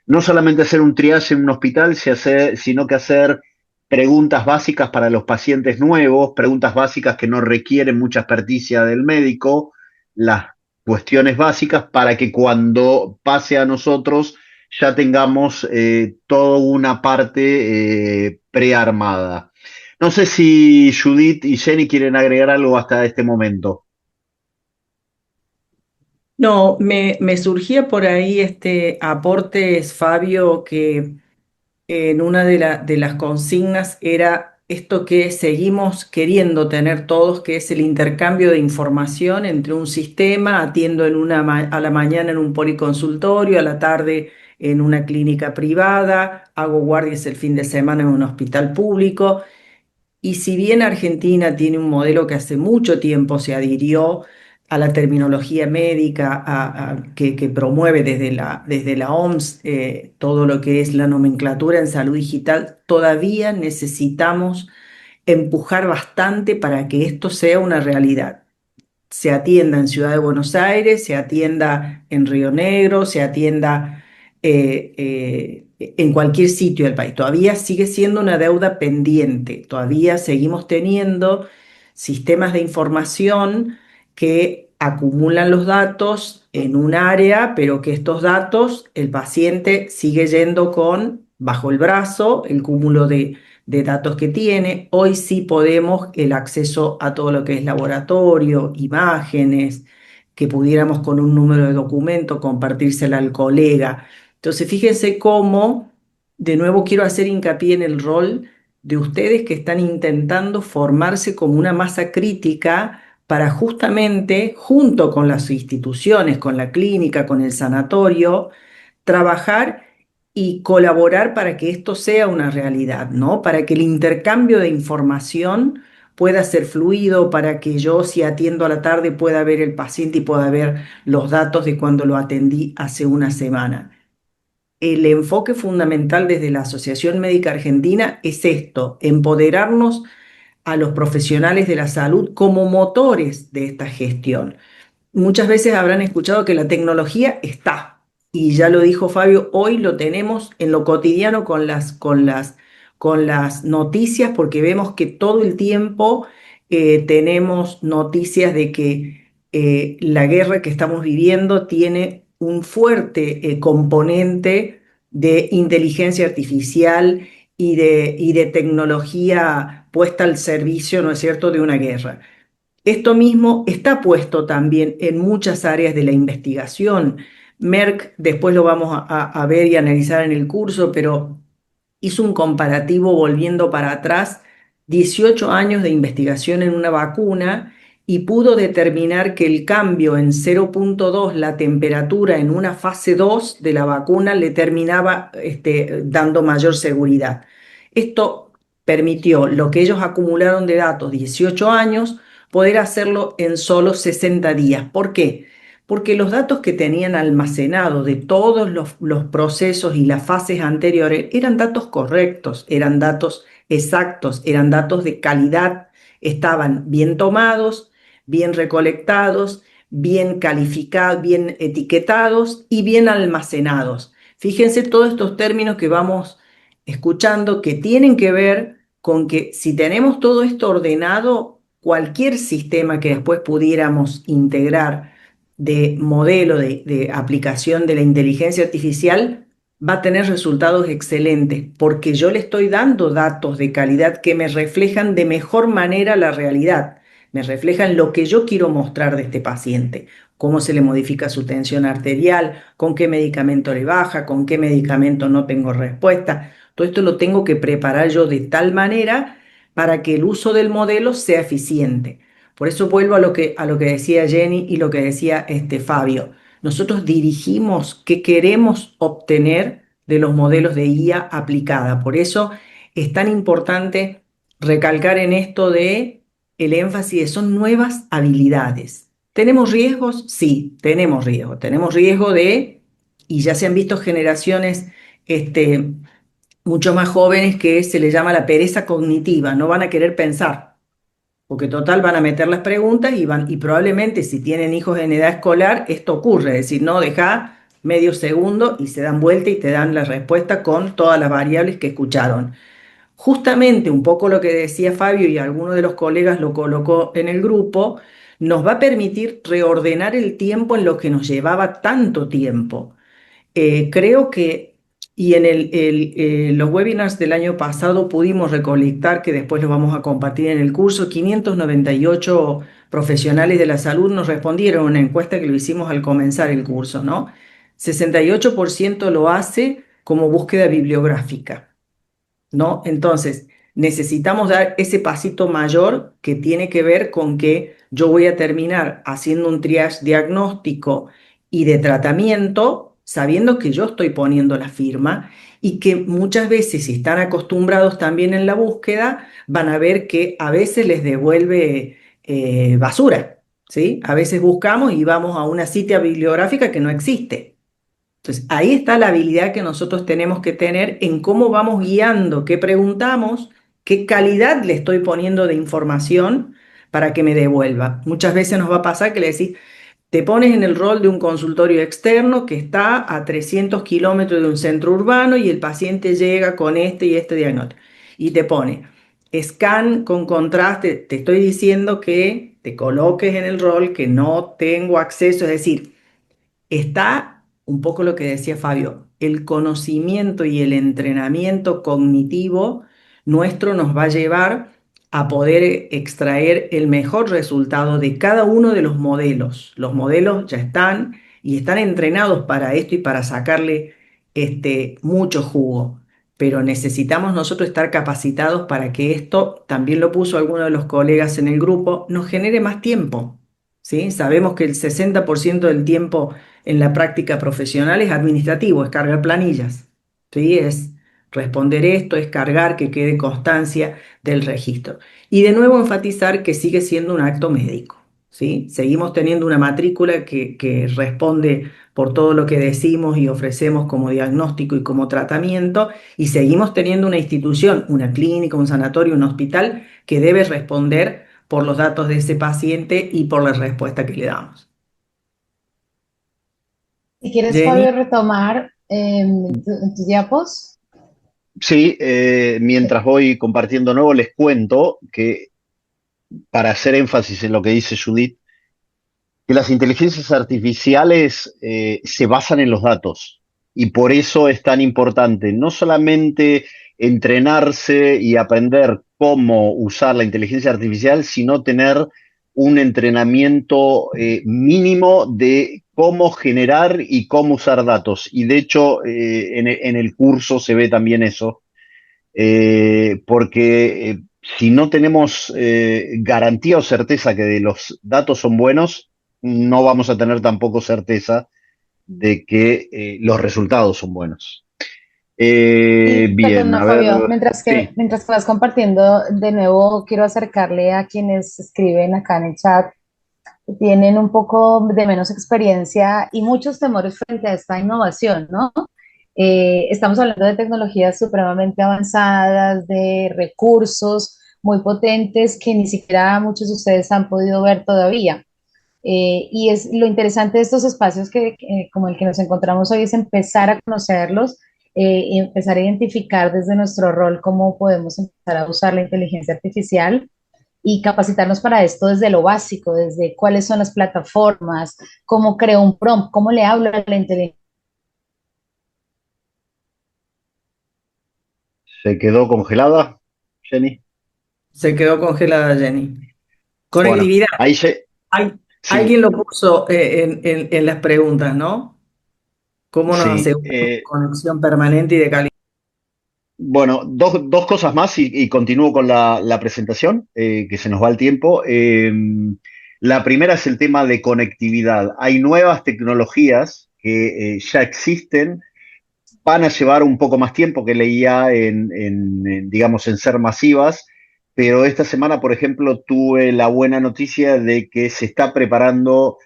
No solamente hacer un triage en un hospital, sino que hacer preguntas básicas para los pacientes nuevos, preguntas básicas que no requieren mucha experticia del médico, las cuestiones básicas para que cuando pase a nosotros ya tengamos toda una parte prearmada. No sé si Judith y Jenny quieren agregar algo hasta este momento. No, me surgía por ahí este aporte, Fabio, que en una de las consignas era esto que seguimos queriendo tener todos, que es el intercambio de información entre un sistema, atiendo a la mañana en un policonsultorio, a la tarde en una clínica privada, hago guardias el fin de semana en un hospital público. Y si bien Argentina tiene un modelo que hace mucho tiempo se adhirió a la terminología médica, que promueve desde la OMS todo lo que es la nomenclatura en salud digital, todavía necesitamos empujar bastante para que esto sea una realidad. Se atienda en Ciudad de Buenos Aires, se atienda en Río Negro, se atienda en cualquier sitio del país. Todavía sigue siendo una deuda pendiente, todavía seguimos teniendo sistemas de información que acumulan los datos en un área, pero que estos datos el paciente sigue yendo con bajo el brazo el cúmulo de datos que tiene. Hoy sí podemos el acceso a todo lo que es laboratorio, imágenes, que pudiéramos con un número de documento compartírsela al colega. Entonces, fíjense cómo, de nuevo quiero hacer hincapié en el rol de ustedes que están intentando formarse como una masa crítica para justamente, junto con las instituciones, con la clínica, con el sanatorio, trabajar y colaborar para que esto sea una realidad, ¿no? Para que el intercambio de información pueda ser fluido, para que yo, si atiendo a la tarde, pueda ver el paciente y pueda ver los datos de cuando lo atendí hace una semana. El enfoque fundamental desde la Asociación Médica Argentina es esto: empoderarnos a los profesionales de la salud como motores de esta gestión. Muchas veces habrán escuchado que la tecnología está, y ya lo dijo Fabio, hoy lo tenemos en lo cotidiano con las noticias, porque vemos que todo el tiempo tenemos noticias de que la guerra que estamos viviendo tiene un fuerte componente de inteligencia artificial y de tecnología puesta al servicio, ¿no es cierto?, de una guerra. Esto mismo está puesto también en muchas áreas de la investigación. Merck, después lo vamos a ver y analizar en el curso, pero hizo un comparativo volviendo para atrás, 18 años de investigación en una vacuna, y pudo determinar que el cambio en 0,2 la temperatura en una fase 2 de la vacuna le terminaba dando mayor seguridad. Esto permitió lo que ellos acumularon de datos, 18 años, poder hacerlo en solo 60 días. ¿Por qué? Porque los datos que tenían almacenados de todos los procesos y las fases anteriores eran datos correctos, eran datos exactos, eran datos de calidad, estaban bien tomados, bien recolectados, bien calificados, bien etiquetados y bien almacenados. Fíjense todos estos términos que vamos escuchando que tienen que ver con que si tenemos todo esto ordenado, cualquier sistema que después pudiéramos integrar de modelo de aplicación de la inteligencia artificial va a tener resultados excelentes, porque yo le estoy dando datos de calidad que me reflejan de mejor manera la realidad, me reflejan lo que yo quiero mostrar de este paciente, cómo se le modifica su tensión arterial, con qué medicamento le baja, con qué medicamento no tengo respuesta. Todo esto lo tengo que preparar yo de tal manera para que el uso del modelo sea eficiente. Por eso vuelvo a lo que decía Jenny y lo que decía Fabio. Nosotros dirigimos qué queremos obtener de los modelos de IA aplicada. Por eso es tan importante recalcar en esto de el énfasis de son nuevas habilidades. ¿Tenemos riesgos? Sí, tenemos riesgos. Tenemos riesgo de, y ya se han visto generaciones mucho más jóvenes que se le llama la pereza cognitiva, no van a querer pensar porque total van a meter las preguntas y probablemente si tienen hijos en edad escolar, esto ocurre, es decir, no deja medio segundo y se dan vuelta y te dan la respuesta con todas las variables que escucharon. Justamente un poco lo que decía Fabio y alguno de los colegas lo colocó en el grupo, nos va a permitir reordenar el tiempo en lo que nos llevaba tanto tiempo. Creo que, y en los webinars del año pasado pudimos recolectar, que después los vamos a compartir en el curso, 598 profesionales de la salud nos respondieron a una encuesta que lo hicimos al comenzar el curso, ¿no? 68% lo hace como búsqueda bibliográfica, ¿no? Entonces, necesitamos dar ese pasito mayor que tiene que ver con que yo voy a terminar haciendo un triage diagnóstico y de tratamiento, sabiendo que yo estoy poniendo la firma y que muchas veces, si están acostumbrados también en la búsqueda, van a ver que a veces les devuelve basura, ¿sí? A veces buscamos y vamos a una cita bibliográfica que no existe. Entonces, ahí está la habilidad que nosotros tenemos que tener en cómo vamos guiando, qué preguntamos, qué calidad le estoy poniendo de información para que me devuelva. Muchas veces nos va a pasar que le decís, te pones en el rol de un consultorio externo que está a 300 kilómetros de un centro urbano y el paciente llega con este y este diagnóstico. Y te pone scan con contraste, te estoy diciendo que te coloques en el rol que no tengo acceso, es decir, está un poco lo que decía Fabio, el conocimiento y el entrenamiento cognitivo nuestro nos va a llevar a poder extraer el mejor resultado de cada uno de los modelos. Los modelos ya están y están entrenados para esto y para sacarle mucho jugo, pero necesitamos nosotros estar capacitados para que esto, también lo puso alguno de los colegas en el grupo, nos genere más tiempo. ¿Sí? Sabemos que el 60% del tiempo en la práctica profesional es administrativo, es cargar planillas, ¿sí? Es responder esto, es cargar que quede constancia del registro. Y de nuevo enfatizar que sigue siendo un acto médico, ¿sí? Seguimos teniendo una matrícula que responde por todo lo que decimos y ofrecemos como diagnóstico y como tratamiento, y seguimos teniendo una institución, una clínica, un sanatorio, un hospital que debe responder por los datos de ese paciente y por la respuesta que le damos. Si quieres, Jenny. Fabio, retomar en tus diapos. Sí, mientras voy compartiendo nuevo, les cuento que para hacer énfasis en lo que dice Judith, que las inteligencias artificiales se basan en los datos y por eso es tan importante no solamente entrenarse y aprender cómo usar la inteligencia artificial, sino tener un entrenamiento mínimo de cómo generar y cómo usar datos. Y de hecho, en el curso se ve también eso, porque si no tenemos garantía o certeza que de los datos son buenos, no vamos a tener tampoco certeza de que los resultados son buenos. Y Bien, perdona, a ver, Fabio, sí, mientras que vas compartiendo, de nuevo quiero acercarle a quienes escriben acá en el chat, que tienen un poco de menos experiencia y muchos temores frente a esta innovación, ¿no? Estamos hablando de tecnologías supremamente avanzadas, de recursos muy potentes que ni siquiera muchos de ustedes han podido ver todavía. Y es lo interesante de estos espacios como el que nos encontramos hoy es empezar a conocerlos y empezar a identificar desde nuestro rol cómo podemos empezar a usar la inteligencia artificial y capacitarnos para esto desde lo básico, desde cuáles son las plataformas, cómo creo un prompt, cómo le hablo a la inteligencia. se quedó congelada, Jenny. Se quedó congelada Jenny. Bueno, Conectividad. ahí se, Alguien sí, lo puso en las preguntas, ¿no? ¿Cómo nos sí. aseguramos conexión permanente y de calidad? Bueno, dos cosas más y continúo con la presentación, que se nos va el tiempo. La primera es el tema de conectividad. Hay nuevas tecnologías que ya existen, van a llevar un poco más tiempo que leía digamos, en ser masivas, pero esta semana, por ejemplo, tuve la buena noticia de que se está preparando,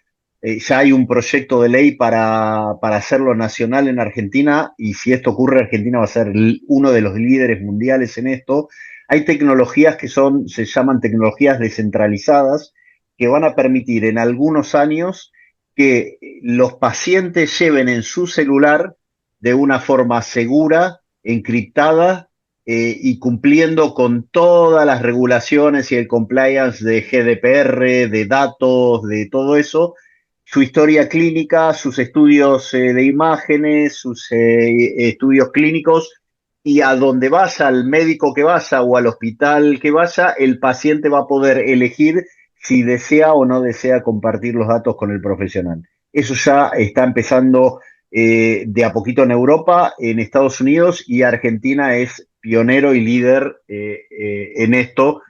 ya hay un proyecto de ley para hacerlo nacional en Argentina, y si esto ocurre, Argentina va a ser uno de los líderes mundiales en esto. Hay tecnologías que se llaman tecnologías descentralizadas, que van a permitir en algunos años que los pacientes lleven en su celular de una forma segura, encriptada y cumpliendo con todas las regulaciones y el compliance de GDPR, de datos, de todo eso, su historia clínica, sus estudios de imágenes, sus estudios clínicos, y a donde vaya, al médico que vaya o al hospital que vaya, el paciente va a poder elegir si desea o no desea compartir los datos con el profesional. Eso ya está empezando de a poquito en Europa, en Estados Unidos, y Argentina es pionero y líder en esto,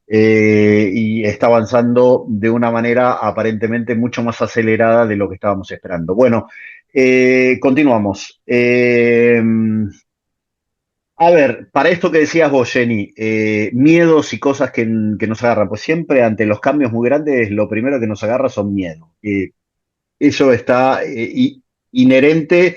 y está avanzando de una manera aparentemente mucho más acelerada de lo que estábamos esperando. Bueno, continuamos. A ver, para esto que decías vos, Jenny, miedos y cosas que nos agarran, pues siempre ante los cambios muy grandes, lo primero que nos agarra son miedos. Eso está inherente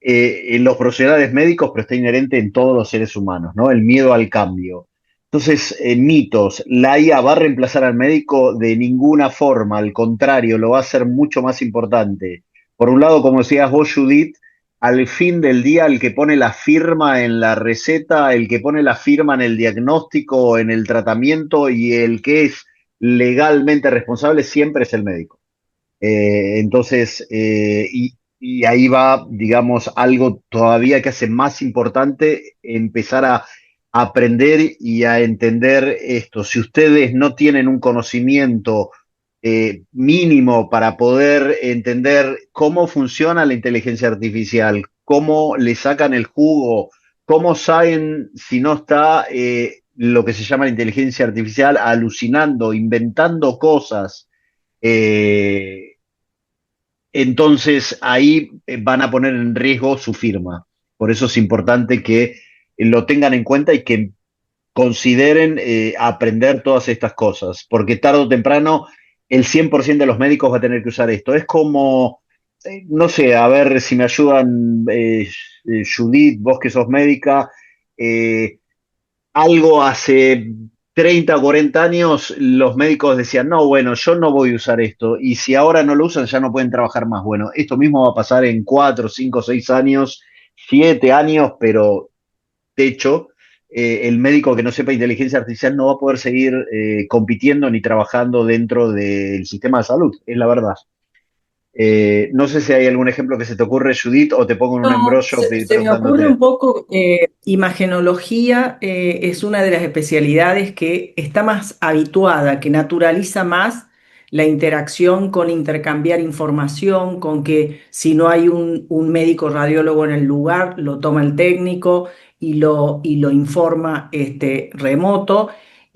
en los profesionales médicos, pero está inherente en todos los seres humanos, ¿no? El miedo al cambio. Entonces, mitos, la IA va a reemplazar al médico de ninguna forma, al contrario, lo va a hacer mucho más importante. Por un lado, como decías vos, Judith, al fin del día, el que pone la firma en la receta, el que pone la firma en el diagnóstico, en el tratamiento, y el que es legalmente responsable siempre es el médico. Entonces, y ahí va, digamos, algo todavía que hace más importante, empezar a aprender y a entender esto. Si ustedes no tienen un conocimiento mínimo para poder entender cómo funciona la inteligencia artificial, cómo le sacan el jugo, cómo saben si no está lo que se llama la inteligencia artificial alucinando, inventando cosas, eh, entonces ahí van a poner en riesgo su firma. Por eso es importante que lo tengan en cuenta y que consideren aprender todas estas cosas, porque tarde o temprano el 100% de los médicos va a tener que usar esto. Es como, no sé, a ver si me ayudan, Judith, vos que sos médica, eh, algo hace 30 o 40 años los médicos decían, no, bueno, yo no voy a usar esto, y si ahora no lo usan ya no pueden trabajar más. Bueno, esto mismo va a pasar en 4, 5, 6 años, 7 años, pero de hecho, el médico que no sepa inteligencia artificial no va a poder seguir compitiendo ni trabajando dentro del sistema de salud, es la verdad. No sé si hay algún ejemplo que se te ocurre, Judith, o te pongo en un No, embrollo se me ocurre preguntándote. un poco, imagenología es una de las especialidades que está más habituada, que naturaliza más la interacción con intercambiar información, con que si no hay un médico radiólogo en el lugar, lo toma el técnico y lo informa remoto.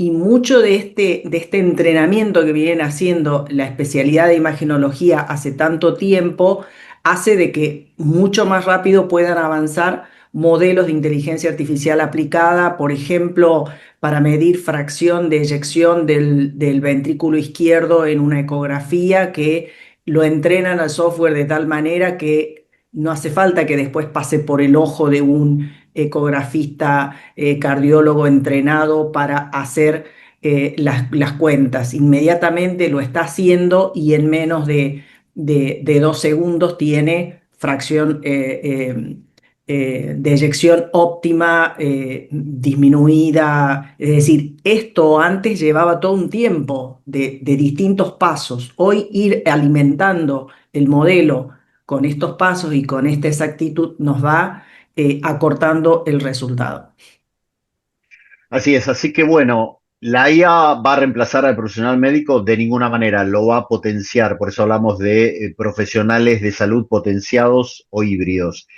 y mucho de este entrenamiento que vienen haciendo la especialidad de imagenología hace tanto tiempo hace de que mucho más rápido puedan avanzar modelos de inteligencia artificial aplicada, por ejemplo, para medir fracción de eyección del ventrículo izquierdo en una ecografía, que lo entrenan al software de tal manera que no hace falta que después pase por el ojo de un ecografista, cardiólogo entrenado para hacer las cuentas. Inmediatamente lo está haciendo y en menos de 2 segundos tiene fracción de eyección óptima, disminuida. Es decir, esto antes llevaba todo un tiempo de distintos pasos. Hoy ir alimentando el modelo con estos pasos y con esta exactitud nos va acortando el resultado. Así es, así que bueno, la IA va a reemplazar al profesional médico de ninguna manera, lo va a potenciar, por eso hablamos de profesionales de salud potenciados o híbridos.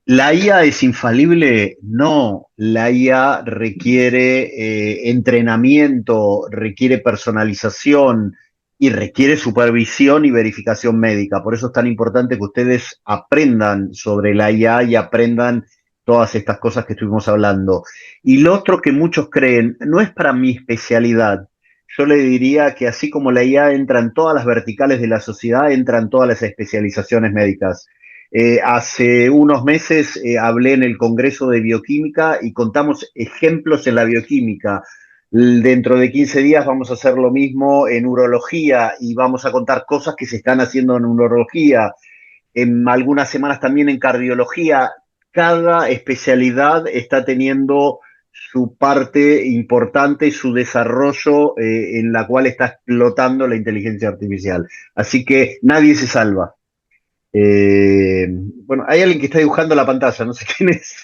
¿La IA es infalible? No, la IA requiere entrenamiento, requiere personalización y requiere supervisión y verificación médica. Por eso es tan importante que ustedes aprendan sobre la IA y aprendan todas estas cosas que estuvimos hablando. Y lo otro que muchos creen, no es para mi especialidad. Yo le diría que así como la IA entra en todas las verticales de la sociedad, entran todas las especializaciones médicas. Hace unos meses hablé en el Congreso de Bioquímica y contamos ejemplos en la bioquímica. Dentro de 15 días vamos a hacer lo mismo en urología y vamos a contar cosas que se están haciendo en urología. En algunas semanas también en cardiología. Cada especialidad está teniendo su parte importante y su desarrollo en la cual está explotando la inteligencia artificial. Así que nadie se salva. Bueno, hay alguien que está dibujando la pantalla, no sé quién es.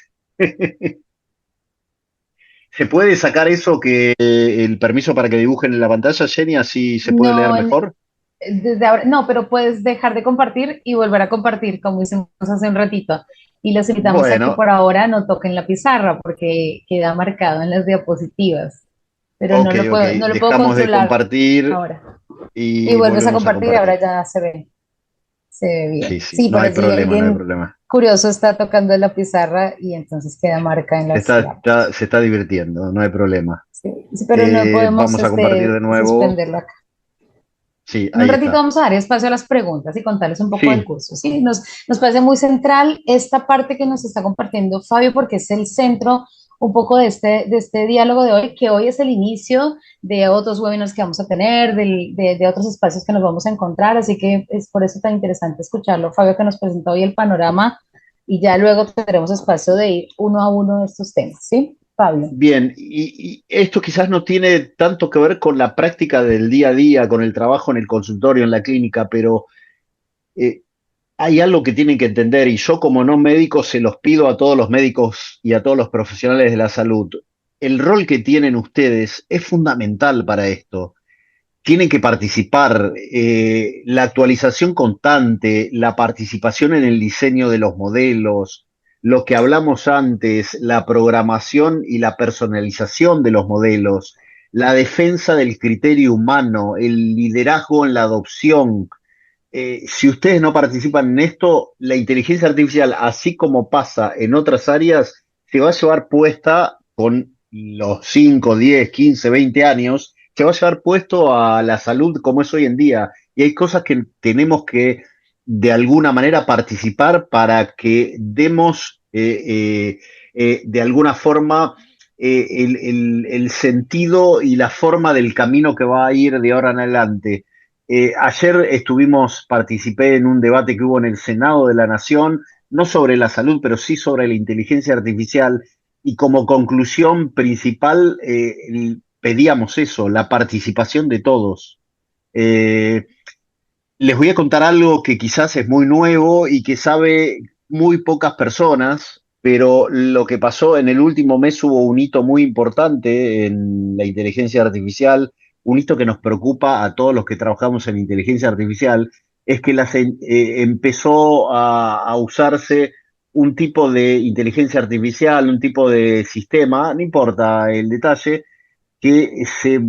¿Se puede sacar eso que el permiso para que dibujen en la pantalla, Jenny, así se puede leer No, mejor? desde ahora, no, pero puedes dejar de compartir y volver a compartir, como hicimos hace un ratito. Y los invitamos a que Bueno, por ahora no toquen la pizarra porque queda marcado en las diapositivas, pero ok, ok. no lo puedo Dejamos de controlar compartir ahora. Y y vuelves a volvemos a compartir, ahora compartir. ya se ve Sí, bien. sí, Sí, no por hay allí problema, no hay alguien problema. curioso está tocando la pizarra y entonces queda marca en las lápidas. Se está divirtiendo, no hay problema. Sí, sí, pero no podemos Vamos a compartir de nuevo. suspenderlo acá. Sí, En un ahí ratito está. vamos a dar espacio a las preguntas y contarles un poco del Sí, curso. ¿Sí? Nos parece muy central esta parte que nos está compartiendo Fabio porque es el centro un poco de este diálogo de hoy, que hoy es el inicio de otros webinars que vamos a tener, de otros espacios que nos vamos a encontrar, así que es por eso tan interesante escucharlo. Fabio que nos presentó hoy el panorama y ya luego tendremos espacio de ir uno a uno de estos temas. ¿Sí, Fabio? bien, y esto quizás no tiene tanto que ver con la práctica del día a día, con el trabajo en el consultorio, en la clínica, pero eh, hay algo que tienen que entender y yo como no médico se los pido a todos los médicos y a todos los profesionales de la salud. El rol que tienen ustedes es fundamental para esto. Tienen que participar, la actualización constante, la participación en el diseño de los modelos, lo que hablamos antes, la programación y la personalización de los modelos, la defensa del criterio humano, el liderazgo en la adopción. Si ustedes no participan en esto, la inteligencia artificial, así como pasa en otras áreas, se va a llevar puesta con los 5, 10, 15, 20 años, se va a llevar puesto a la salud como es hoy en día. Y hay cosas que tenemos que, de alguna manera, participar para que demos, de alguna forma, el sentido y la forma del camino que va a ir de ahora en adelante. Ayer participé en un debate que hubo en el Senado de la Nación, no sobre la salud, pero sí sobre la inteligencia artificial, y como conclusión principal pedíamos eso, la participación de todos. Eh, Les voy a contar algo que quizás es muy nuevo y que sabe muy pocas personas, pero lo que pasó en el último mes hubo un hito muy importante en la inteligencia artificial, un hito que nos preocupa a todos los que trabajamos en inteligencia artificial, es que empezó a usarse un tipo de inteligencia artificial, un tipo de sistema, no importa el detalle, que se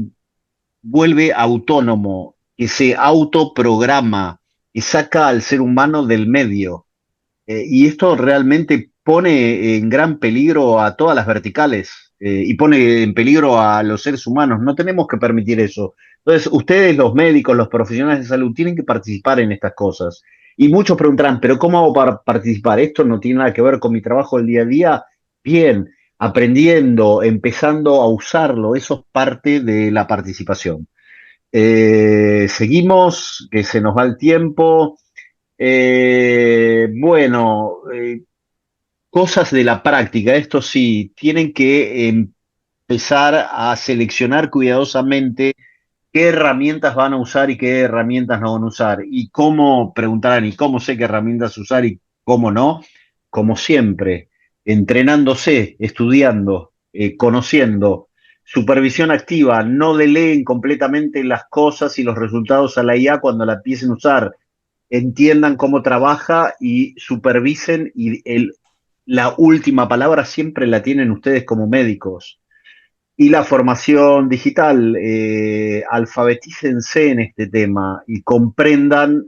vuelve autónomo, que se autoprograma, que saca al ser humano del medio. Y esto realmente pone en gran peligro a todas las verticales y pone en peligro a los seres humanos. No tenemos que permitir eso. Entonces, ustedes, los médicos, los profesionales de salud, tienen que participar en estas cosas. Y muchos preguntarán, ¿pero cómo hago para participar? Esto no tiene nada que ver con mi trabajo del día a día. Bien, aprendiendo, empezando a usarlo, eso es parte de la participación. Seguimos, que se nos va el tiempo. Bueno, cosas de la práctica, esto sí, tienen que empezar a seleccionar cuidadosamente qué herramientas van a usar y qué herramientas no van a usar. Y cómo, preguntarán, ¿y cómo sé qué herramientas usar y cómo no? Como siempre, entrenándose, estudiando, conociendo, supervisión activa, no deleguen completamente las cosas y los resultados a la IA cuando la empiecen a usar, entiendan cómo trabaja y supervisen y la última palabra siempre la tienen ustedes como médicos. Y la formación digital, alfabetícense en este tema y comprendan,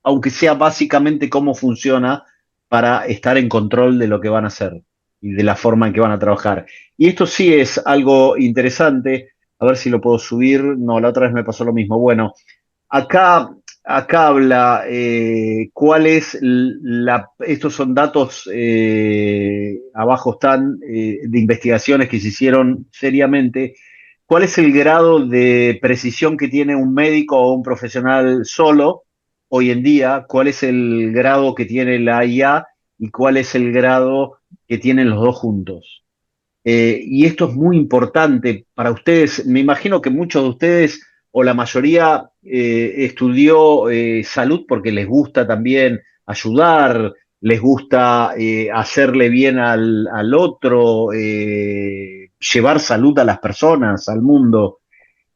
aunque sea básicamente cómo funciona, para estar en control de lo que van a hacer y de la forma en que van a trabajar. Y esto sí es algo interesante, a ver si lo puedo subir, no, la otra vez me pasó lo mismo. Bueno, acá, acá habla cuál es estos son datos, abajo están, de investigaciones que se hicieron seriamente. ¿Cuál es el grado de precisión que tiene un médico o un profesional solo hoy en día? ¿Cuál es el grado que tiene la IA y cuál es el grado que tienen los dos juntos? Y esto es muy importante para ustedes. Me imagino que muchos de ustedes o la mayoría estudió salud porque les gusta también ayudar, les gusta hacerle bien al otro, llevar salud a las personas, al mundo.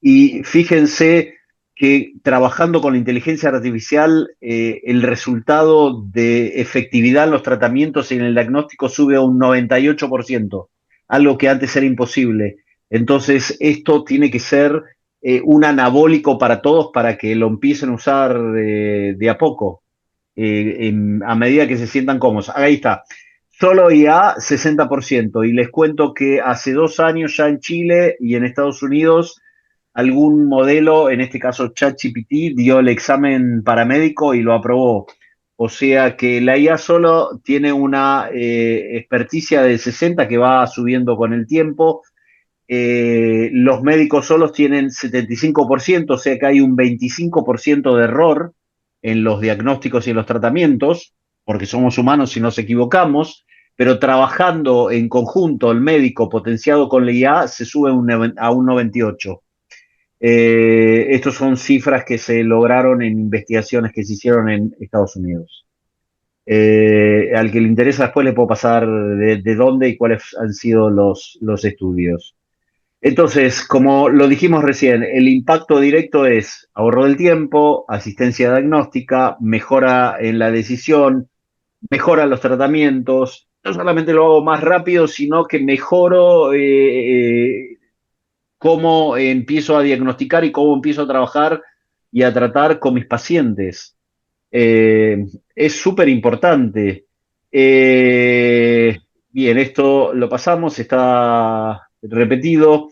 Y fíjense que trabajando con la inteligencia artificial, el resultado de efectividad en los tratamientos y en el diagnóstico sube a un 98%, algo que antes era imposible. Entonces, esto tiene que ser un anabólico para todos para que lo empiecen a usar de a poco, a medida que se sientan cómodos. Ahí está. Solo IA 60%. Y les cuento que hace 2 años ya en Chile y en Estados Unidos algún modelo, en este caso ChatGPT, dio el examen paramédico y lo aprobó. O sea que la IA solo tiene una experticia de 60 que va subiendo con el tiempo. Los médicos solos tienen 75%, o sea que hay un 25% de error en los diagnósticos y en los tratamientos, porque somos humanos y nos equivocamos, pero trabajando en conjunto el médico potenciado con la IA se sube a un 98%. Estas son cifras que se lograron en investigaciones que se hicieron en Estados Unidos. Al que le interesa después le puedo pasar de dónde y cuáles han sido los estudios. Entonces, como lo dijimos recién, el impacto directo es ahorro del tiempo, asistencia diagnóstica, mejora en la decisión, mejora los tratamientos. No solamente lo hago más rápido, sino que mejoro cómo empiezo a diagnosticar y cómo empiezo a trabajar y a tratar con mis pacientes. Es súper importante. Bien, esto lo pasamos, está repetido.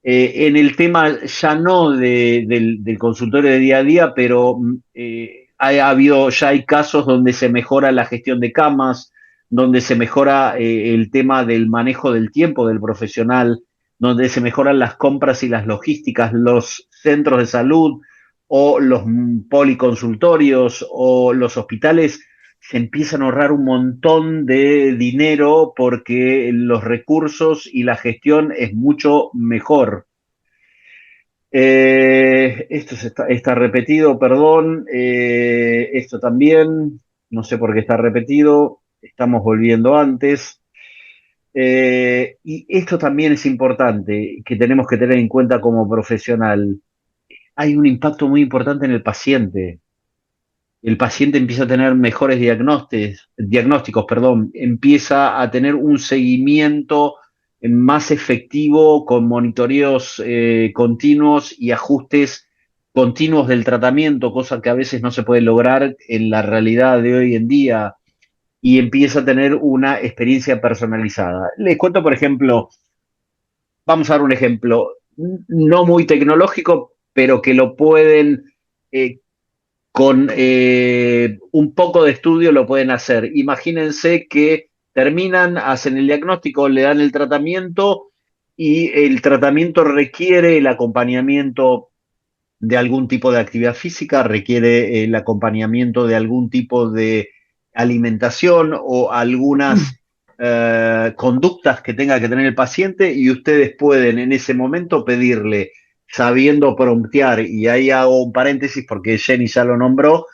En el tema ya no del consultorio de día a día, pero ya hay casos donde se mejora la gestión de camas, donde se mejora el tema del manejo del tiempo del profesional, donde se mejoran las compras y las logísticas, los centros de salud o los policonsultorios o los hospitales se empiezan a ahorrar un montón de dinero porque los recursos y la gestión es mucho mejor. Esto está repetido, perdón. Esto también, no sé por qué está repetido. Estamos volviendo antes. Y esto también es importante, que tenemos que tener en cuenta como profesional. Hay un impacto muy importante en el paciente. El paciente empieza a tener mejores diagnósticos, perdón, empieza a tener un seguimiento más efectivo, con monitoreos continuos y ajustes continuos del tratamiento, cosa que a veces no se puede lograr en la realidad de hoy en día, y empieza a tener una experiencia personalizada. Les cuento, por ejemplo, vamos a dar un ejemplo, no muy tecnológico, pero que lo pueden, con un poco de estudio lo pueden hacer. Imagínense que terminan, hacen el diagnóstico, le dan el tratamiento y el tratamiento requiere el acompañamiento de algún tipo de actividad física, requiere el acompañamiento de algún tipo de alimentación o algunas conductas que tenga que tener el paciente, y ustedes pueden en ese momento pedirle, sabiendo promptear, y ahí hago un paréntesis porque Jenny ya lo nombró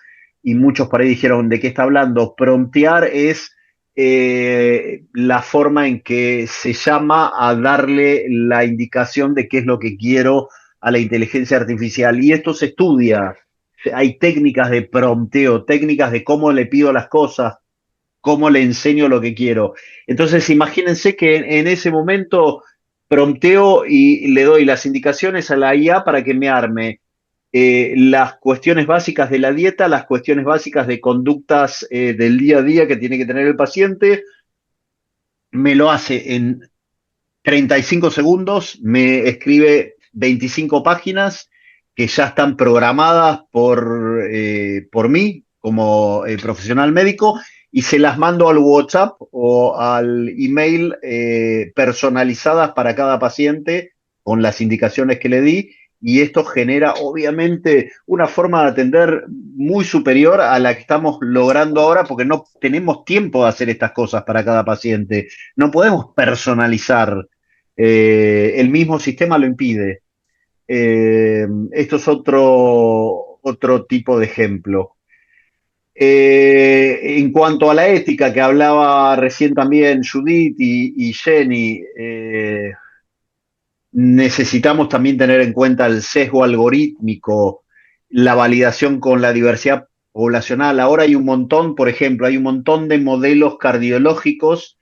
y muchos por ahí dijeron de qué está hablando. Promptear es la forma en que se llama a darle la indicación de qué es lo que quiero a la inteligencia artificial. Y esto se estudia. Hay técnicas de prompteo, técnicas de cómo le pido las cosas, cómo le enseño lo que quiero. Entonces, imagínense que en ese momento prompteo y le doy las indicaciones a la IA para que me arme las cuestiones básicas de la dieta, las cuestiones básicas de conductas del día a día que tiene que tener el paciente. Me lo hace en 35 segundos, me escribe 25 páginas que ya están programadas por mí como profesional médico, y se las mando al WhatsApp o al email personalizadas para cada paciente con las indicaciones que le di, y esto genera obviamente una forma de atender muy superior a la que estamos logrando ahora, porque no tenemos tiempo de hacer estas cosas para cada paciente. No podemos personalizar, el mismo sistema lo impide. Esto es otro tipo de ejemplo. En cuanto a la ética que hablaba recién también Judith y Jenny, necesitamos también tener en cuenta el sesgo algorítmico, la validación con la diversidad poblacional. Ahora hay un montón, por ejemplo, hay un montón de modelos cardiológicos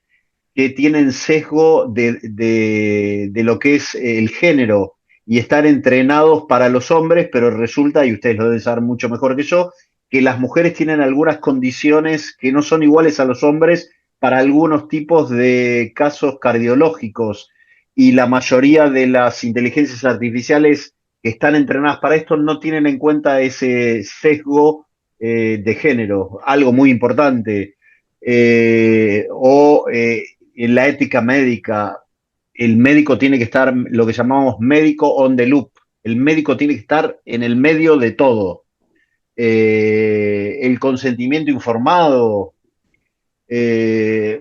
que tienen sesgo de lo que es el género y están entrenados para los hombres, pero resulta, y ustedes lo deben saber mucho mejor que yo, que las mujeres tienen algunas condiciones que no son iguales a los hombres para algunos tipos de casos cardiológicos, y la mayoría de las inteligencias artificiales que están entrenadas para esto no tienen en cuenta ese sesgo de género, algo muy importante. En la ética médica, el médico tiene que estar, lo que llamamos médico on the loop. El médico tiene que estar en el medio de todo. El consentimiento informado,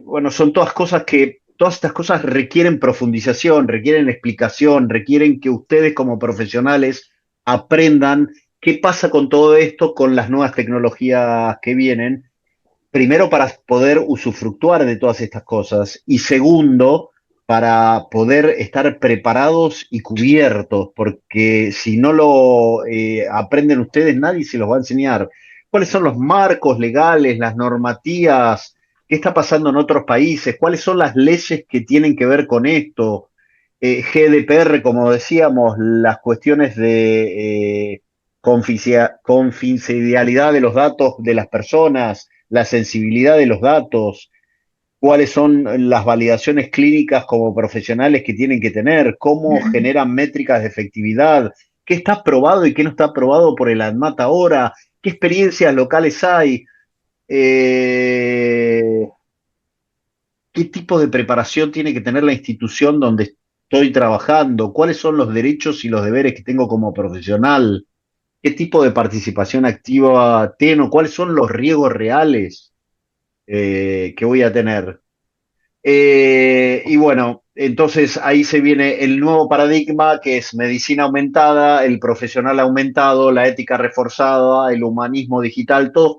bueno, son todas cosas que, todas estas cosas requieren profundización, requieren explicación, requieren que ustedes como profesionales aprendan qué pasa con todo esto, con las nuevas tecnologías que vienen. Primero, para poder usufructuar de todas estas cosas, y segundo, para poder estar preparados y cubiertos, porque si no lo aprenden ustedes, nadie se los va a enseñar. ¿Cuáles son los marcos legales, las normativas? ¿Qué está pasando en otros países? ¿Cuáles son las leyes que tienen que ver con esto? GDPR, como decíamos, las cuestiones de confidencialidad de los datos de las personas, la sensibilidad de los datos, cuáles son las validaciones clínicas como profesionales que tienen que tener, cómo generan métricas de efectividad, qué está aprobado y qué no está aprobado por el ANMAT ahora, qué experiencias locales hay, eh, qué tipo de preparación tiene que tener la institución donde estoy trabajando, cuáles son los derechos y los deberes que tengo como profesional, qué tipo de participación activa tengo, cuáles son los riesgos reales que voy a tener. Y bueno, entonces ahí se viene el nuevo paradigma, que es medicina aumentada, el profesional aumentado, la ética reforzada, el humanismo digital, todos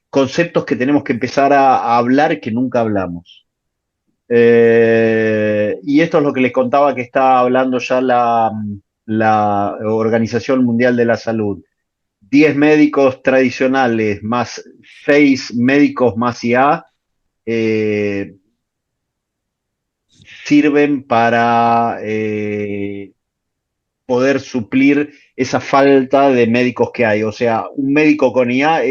conceptos que tenemos que empezar a hablar, que nunca hablamos. Y esto es lo que les contaba, que está hablando ya la Organización Mundial de la Salud. 10 médicos tradicionales más 6 médicos más IA, sirven para poder suplir esa falta de médicos que hay. O sea, un médico con IA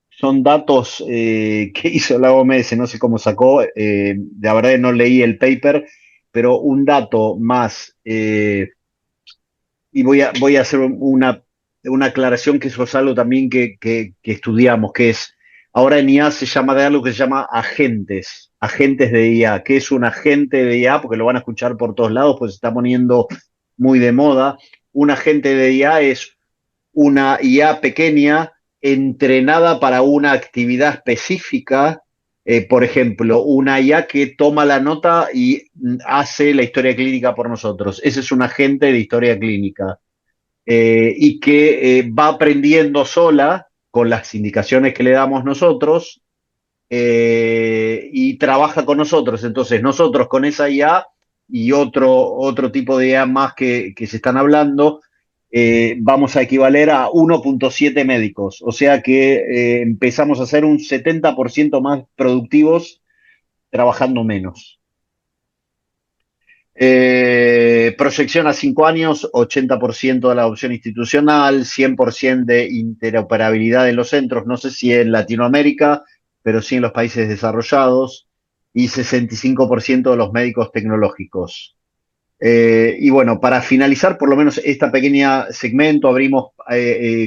son datos que hizo la OMS, no sé cómo sacó, la verdad que no leí el paper, pero un dato más, y voy a hacer una aclaración que eso es algo también que estudiamos, que es, ahora en IA se llama de algo que se llama agentes de IA. ¿Qué es un agente de IA? Porque lo van a escuchar por todos lados, pues se está poniendo muy de moda. Un agente de IA es una IA pequeña entrenada para una actividad específica, por ejemplo, una IA que toma la nota y hace la historia clínica por nosotros. Ese es un agente de historia clínica y que va aprendiendo sola con las indicaciones que le damos nosotros y trabaja con nosotros. Entonces, nosotros con esa IA y otro tipo de IA más que se están hablando, vamos a equivaler a 1.7 médicos. O sea que empezamos a ser un 70% más productivos trabajando menos. Proyección a 5 años, 80% de la adopción institucional, 100% de interoperabilidad en los centros, no sé si en Latinoamérica, pero sí en los países desarrollados, y 65% de los médicos tecnológicos. Y bueno, para finalizar por lo menos esta pequeña segmento, abrimos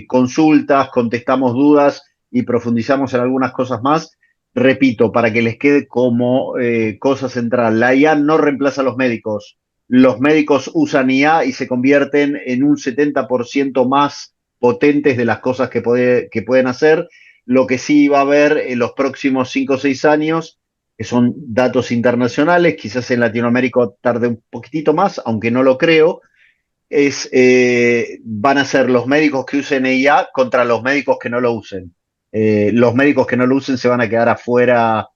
consultas, contestamos dudas y profundizamos en algunas cosas más. Repito, para que les quede como cosa central, la IA no reemplaza a los médicos. Los médicos usan IA y se convierten en un 70% más potentes de las cosas que pueden hacer. Lo que sí va a haber en los próximos 5 o 6 años, que son datos internacionales, quizás en Latinoamérica tarde un poquitito más, aunque no lo creo, van a ser los médicos que usen IA contra los médicos que no lo usen. Los médicos que no lo usen se van a quedar afuera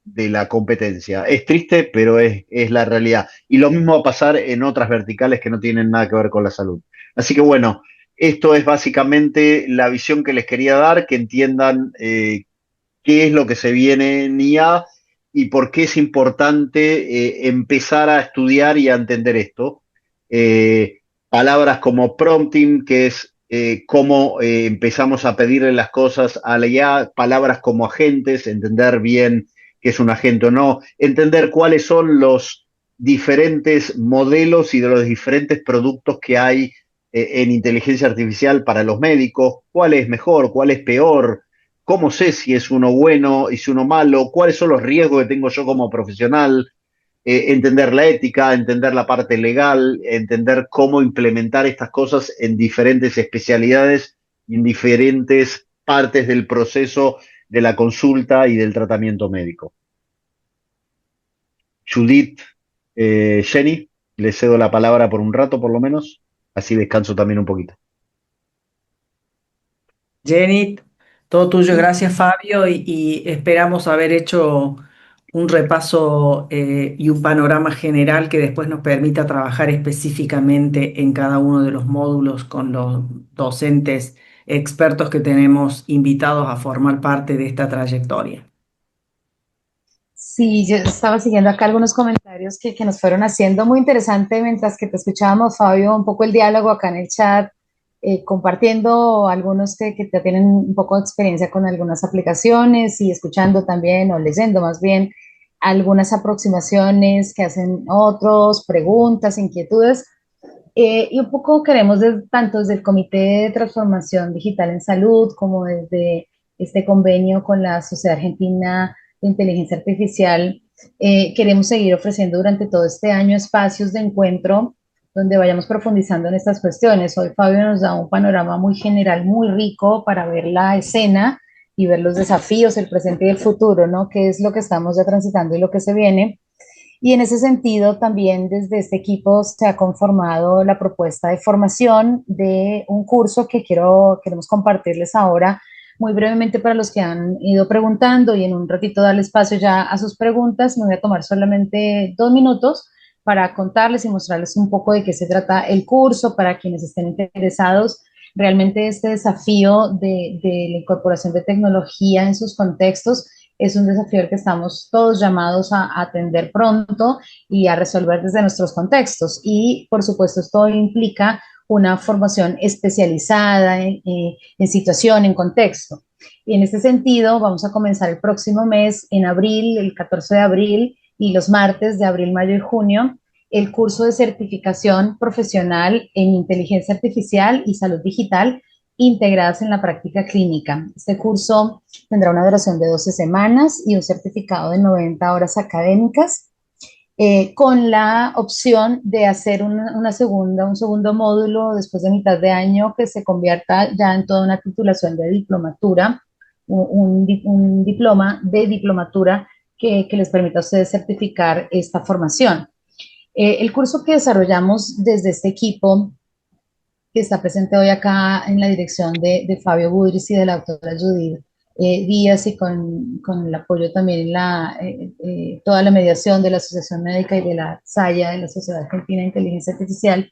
de la competencia. Es triste, pero es la realidad. Y lo mismo va a pasar en otras verticales que no tienen nada que ver con la salud. Así que bueno, esto es básicamente la visión que les quería dar, que entiendan qué es lo que se viene en IA y por qué es importante empezar a estudiar y a entender esto. Eh, Palabras como prompting, que es cómo empezamos a pedirle las cosas a la IA, palabras como agentes, entender bien qué es un agente o no, entender cuáles son los diferentes modelos y de los diferentes productos que hay en inteligencia artificial para los médicos, cuál es mejor, cuál es peor, cómo sé si es uno bueno y si uno malo, cuáles son los riesgos que tengo yo como profesional, entender la ética, entender la parte legal, entender cómo implementar estas cosas en diferentes especialidades y en diferentes partes del proceso de la consulta y del tratamiento médico. Judith, Jenny, le cedo la palabra por un rato por lo menos, así descanso también un poquito. Jenny, todo tuyo, gracias Fabio, y esperamos haber hecho un repaso y un panorama general que después nos permita trabajar específicamente en cada uno de los módulos con los docentes expertos que tenemos invitados a formar parte de esta trayectoria. Sí, yo estaba siguiendo acá algunos comentarios que nos fueron haciendo. Muy interesante mientras que te escuchábamos, Fabio, un poco el diálogo acá en el chat, compartiendo algunos que ya tienen un poco de experiencia con algunas aplicaciones y escuchando también o leyendo más bien algunas aproximaciones que hacen otros, preguntas, inquietudes. Y un poco queremos, tanto desde el Comité de Transformación Digital en Salud como desde este convenio con la Sociedad Argentina de Inteligencia Artificial, queremos seguir ofreciendo durante todo este año espacios de encuentro donde vayamos profundizando en estas cuestiones. Hoy Fabio nos da un panorama muy general, muy rico para ver la escena y ver los desafíos, el presente y el futuro, ¿no? ¿Qué es lo que estamos ya transitando y lo que se viene? Y en ese sentido, también desde este equipo se ha conformado la propuesta de formación de un curso que queremos compartirles ahora muy brevemente para los que han ido preguntando y en un ratito darle espacio ya a sus preguntas. Me voy a tomar solamente 2 minutos para contarles y mostrarles un poco de qué se trata el curso para quienes estén interesados. Realmente este desafío de la incorporación de tecnología en sus contextos es un desafío al que estamos todos llamados a atender pronto y a resolver desde nuestros contextos. Y, por supuesto, esto implica una formación especializada en situación, en contexto. Y en este sentido, vamos a comenzar el próximo mes, en abril, el 14 de abril, y los martes de abril, mayo y junio, el curso de certificación profesional en inteligencia artificial y salud digital integradas en la práctica clínica. Este curso tendrá una duración de 12 semanas y un certificado de 90 horas académicas, con la opción de hacer un segundo módulo después de mitad de año que se convierta ya en toda una titulación de diplomatura, un diploma de diplomatura que les permita a ustedes certificar esta formación. El curso que desarrollamos desde este equipo, que está presente hoy acá en la dirección de Fabio Budris y de la doctora Judith Díaz, y con el apoyo también en toda la mediación de la Asociación Médica y de la SAIA, de la Sociedad Argentina de Inteligencia Artificial.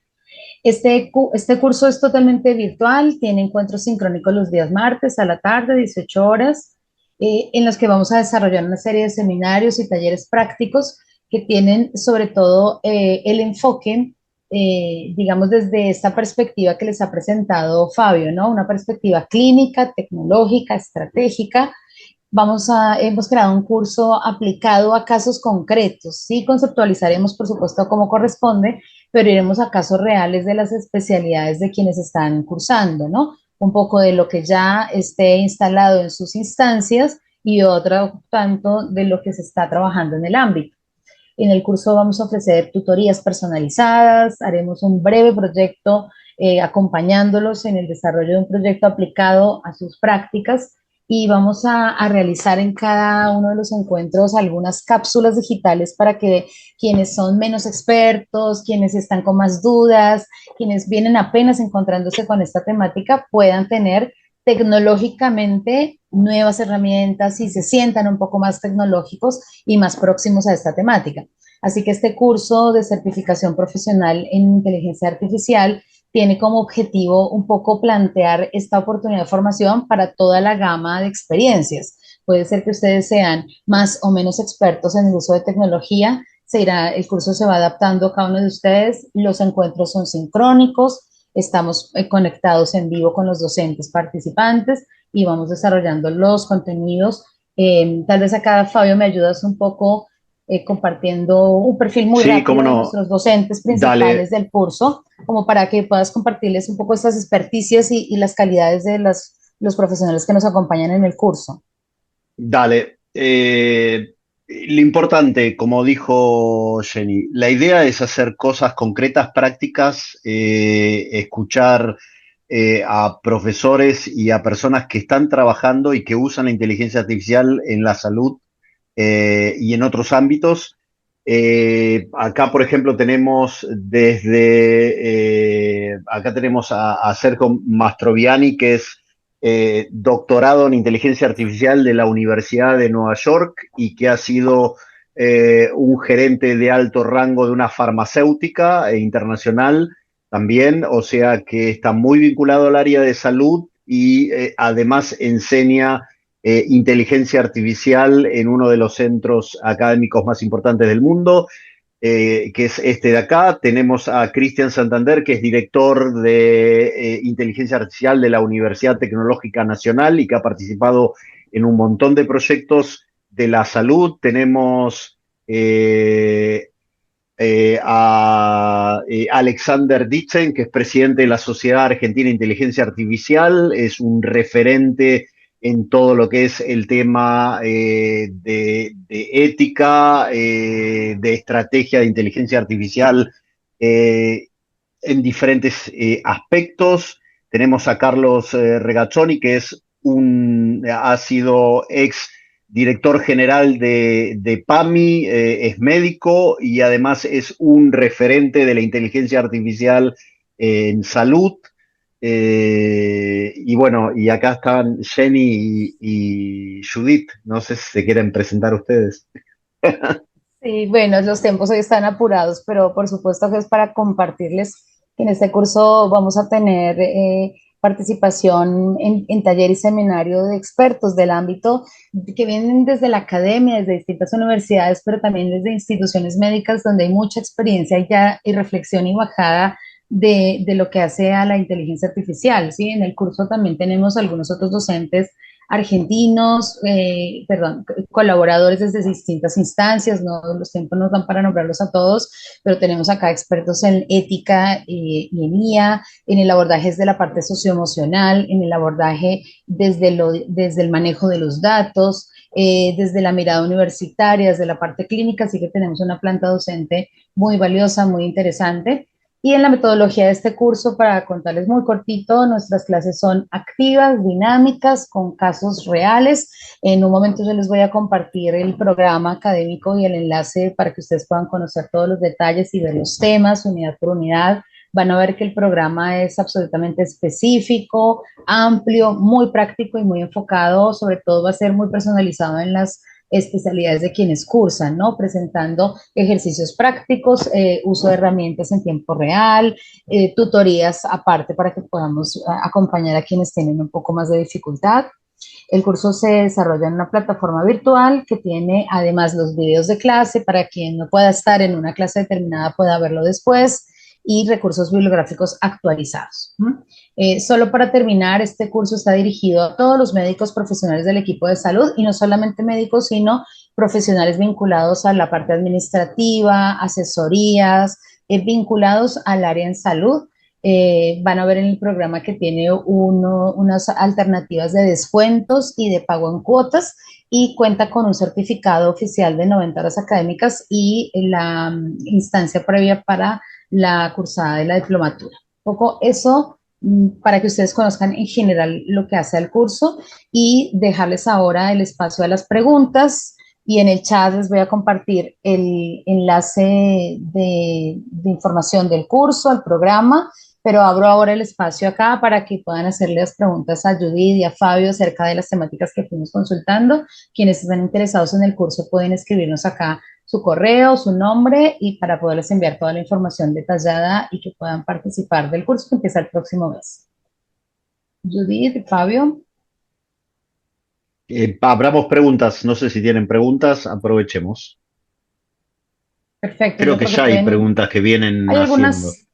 Este curso es totalmente virtual, tiene encuentros sincrónicos los días martes a la tarde, 18 horas, en los que vamos a desarrollar una serie de seminarios y talleres prácticos que tienen sobre todo el enfoque, digamos, desde esta perspectiva que les ha presentado Fabio, ¿no? Una perspectiva clínica, tecnológica, estratégica. Hemos creado un curso aplicado a casos concretos. Sí, conceptualizaremos, por supuesto, cómo corresponde, pero iremos a casos reales de las especialidades de quienes están cursando, ¿no? Un poco de lo que ya esté instalado en sus instancias y otro tanto de lo que se está trabajando en el ámbito. En el curso vamos a ofrecer tutorías personalizadas, haremos un breve proyecto acompañándolos en el desarrollo de un proyecto aplicado a sus prácticas, y vamos a realizar en cada uno de los encuentros algunas cápsulas digitales para que quienes son menos expertos, quienes están con más dudas, quienes vienen apenas encontrándose con esta temática, puedan tener tecnológicamente nuevas herramientas y se sientan un poco más tecnológicos y más próximos a esta temática. Así que este curso de certificación profesional en inteligencia artificial tiene como objetivo un poco plantear esta oportunidad de formación para toda la gama de experiencias. Puede ser que ustedes sean más o menos expertos en el uso de tecnología, el curso se va adaptando a cada uno de ustedes, los encuentros son sincrónicos, estamos conectados en vivo con los docentes participantes y vamos desarrollando los contenidos. Tal vez acá, Fabio, me ayudas un poco compartiendo un perfil muy Sí, cómo rápido de no. nuestros docentes principales Dale, del curso, como para que puedas compartirles un poco estas experticias y las calidades de los profesionales que nos acompañan en el curso. dale. Lo importante, como dijo Jenny, la idea es hacer cosas concretas, prácticas, escuchar a profesores y a personas que están trabajando y que usan la inteligencia artificial en la salud y en otros ámbitos. Acá, por ejemplo, tenemos acá tenemos a Sergio Mastroviani, que es doctorado en inteligencia artificial de la Universidad de Nueva York y que ha sido un gerente de alto rango de una farmacéutica internacional también, o sea que está muy vinculado al área de salud y además enseña inteligencia artificial en uno de los centros académicos más importantes del mundo, que es este de acá. Tenemos a Cristian Santander, que es director de inteligencia artificial de la Universidad Tecnológica Nacional y que ha participado en un montón de proyectos de la salud. Tenemos a Alexander Ditzen, que es presidente de la Sociedad Argentina de Inteligencia Artificial, es un referente en todo lo que es el tema de ética, de estrategia de inteligencia artificial en diferentes aspectos. Tenemos a Carlos Regazzoni, que ha sido ex director general de PAMI, es médico y además es un referente de la inteligencia artificial en salud. Y bueno, y acá están Jenny y Judith. No sé si se quieren presentar ustedes. Sí, bueno, los tiempos hoy están apurados, pero por supuesto que es para compartirles que en este curso vamos a tener participación en taller y seminario de expertos del ámbito que vienen desde la academia, desde distintas universidades, pero también desde instituciones médicas donde hay mucha experiencia ya y reflexión y bajada de lo que hace a la inteligencia artificial, ¿sí? En el curso también tenemos algunos otros docentes argentinos, perdón, colaboradores desde distintas instancias, no los tiempos nos dan para nombrarlos a todos, pero tenemos acá expertos en ética y en IA, en el abordaje desde la parte socioemocional, en el abordaje desde el manejo de los datos, desde la mirada universitaria, desde la parte clínica, así que tenemos una planta docente muy valiosa, muy interesante. Y en la metodología de este curso, para contarles muy cortito, nuestras clases son activas, dinámicas, con casos reales. En un momento yo les voy a compartir el programa académico y el enlace para que ustedes puedan conocer todos los detalles y ver los temas unidad por unidad. Van a ver que el programa es absolutamente específico, amplio, muy práctico y muy enfocado. Sobre todo va a ser muy personalizado en las especialidades de quienes cursan, ¿no? Presentando ejercicios prácticos, uso de herramientas en tiempo real, tutorías aparte para que podamos acompañar a quienes tienen un poco más de dificultad. El curso se desarrolla en una plataforma virtual que tiene además los videos de clase para quien no pueda estar en una clase determinada pueda verlo después y recursos bibliográficos actualizados. Solo para terminar, este curso está dirigido a todos los médicos profesionales del equipo de salud y no solamente médicos, sino profesionales vinculados a la parte administrativa, asesorías, vinculados al área en salud. Van a ver en el programa que tiene unas alternativas de descuentos y de pago en cuotas y cuenta con un certificado oficial de 90 horas académicas y la instancia previa para la cursada de la diplomatura. Un poco eso para que ustedes conozcan en general lo que hace el curso y dejarles ahora el espacio a las preguntas. Y en el chat les voy a compartir el enlace de información del curso, al programa, pero abro ahora el espacio acá para que puedan hacerle las preguntas a Judith y a Fabio acerca de las temáticas que fuimos consultando. Quienes están interesados en el curso pueden escribirnos acá su correo, su nombre y para poderles enviar toda la información detallada y que puedan participar del curso que empieza el próximo mes. Judith, Fabio. Abramos preguntas, no sé si tienen preguntas, aprovechemos. Perfecto, Creo yo que porque ya hay pueden, preguntas que vienen hay haciendo. algunas,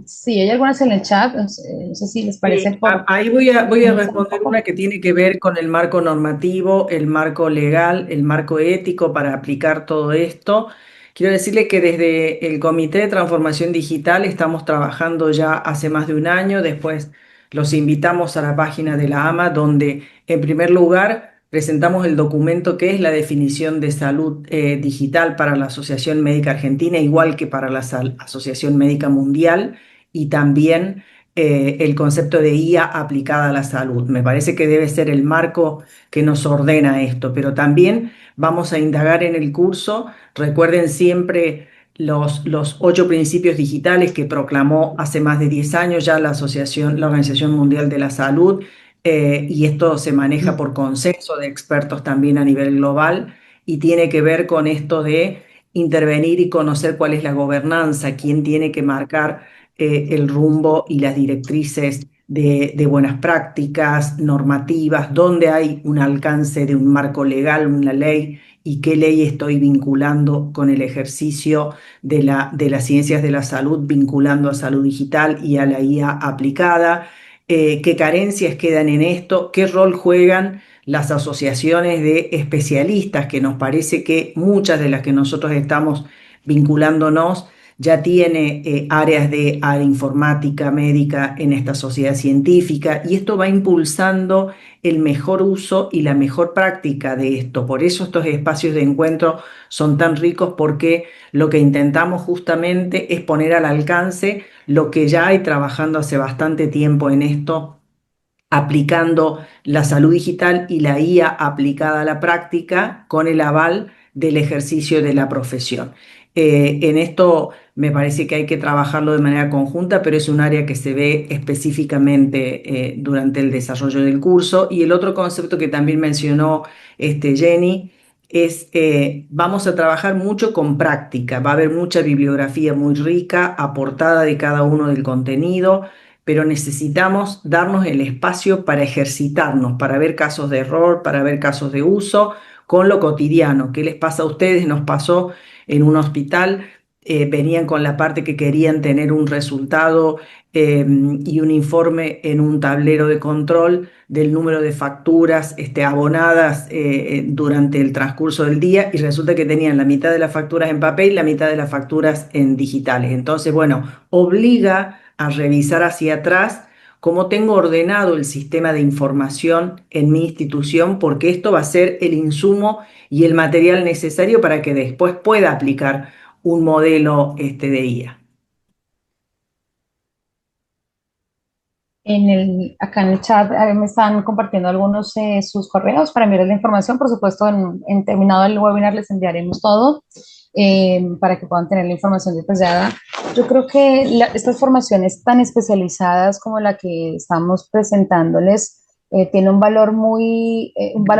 sí, hay algunas en el chat, no sé si les parece Ahí voy a comenzar un responder una poco. que tiene que ver con el marco normativo, el marco legal, el marco ético para aplicar todo esto. Quiero decirle que desde el Comité de Transformación Digital estamos trabajando ya hace más de un año. Después los invitamos a la página de la AMA, donde en primer lugar presentamos el documento que es la definición de salud digital para la Asociación Médica Argentina, igual que para la Asociación Médica Mundial, y también el concepto de IA aplicada a la salud. Me parece que debe ser el marco que nos ordena esto, pero también vamos a indagar en el curso. Recuerden siempre los 8 principios digitales que proclamó hace más de 10 años ya la Organización Mundial de la Salud, y esto se maneja por consenso de expertos también a nivel global y tiene que ver con esto de intervenir y conocer cuál es la gobernanza, quién tiene que marcar el rumbo y las directrices de buenas prácticas, normativas, dónde hay un alcance de un marco legal, una ley, y qué ley estoy vinculando con el ejercicio de las ciencias de la salud, vinculando a salud digital y a la IA aplicada, qué carencias quedan en esto, qué rol juegan las asociaciones de especialistas, que nos parece que muchas de las que nosotros estamos vinculándonos ya tiene áreas de área informática, médica en esta sociedad científica, y esto va impulsando el mejor uso y la mejor práctica de esto. Por eso estos espacios de encuentro son tan ricos, porque lo que intentamos justamente es poner al alcance lo que ya hay trabajando hace bastante tiempo en esto, aplicando la salud digital y la IA aplicada a la práctica con el aval del ejercicio de la profesión. En esto me parece que hay que trabajarlo de manera conjunta, pero es un área que se ve específicamente durante el desarrollo del curso. Y el otro concepto que también mencionó Jenny es, vamos a trabajar mucho con práctica. Va a haber mucha bibliografía muy rica, aportada de cada uno del contenido. pero necesitamos darnos el espacio para ejercitarnos, para ver casos de error, para ver casos de uso con lo cotidiano. ¿Qué les pasa a ustedes? Nos pasó en un hospital, venían con la parte que querían tener un resultado y un informe en un tablero de control del número de facturas abonadas durante el transcurso del día, y resulta que tenían la mitad de las facturas en papel y la mitad de las facturas en digitales. Entonces, bueno, obliga a revisar hacia atrás cómo tengo ordenado el sistema de información en mi institución, porque esto va a ser el insumo y el material necesario para que después pueda aplicar un modelo de IA. Acá en el chat me están compartiendo algunos sus correos para enviarles la información. Por supuesto, en terminado el webinar les enviaremos todo para que puedan tener la información detallada. Yo creo que estas formaciones tan especializadas como la que estamos presentándoles tiene un valor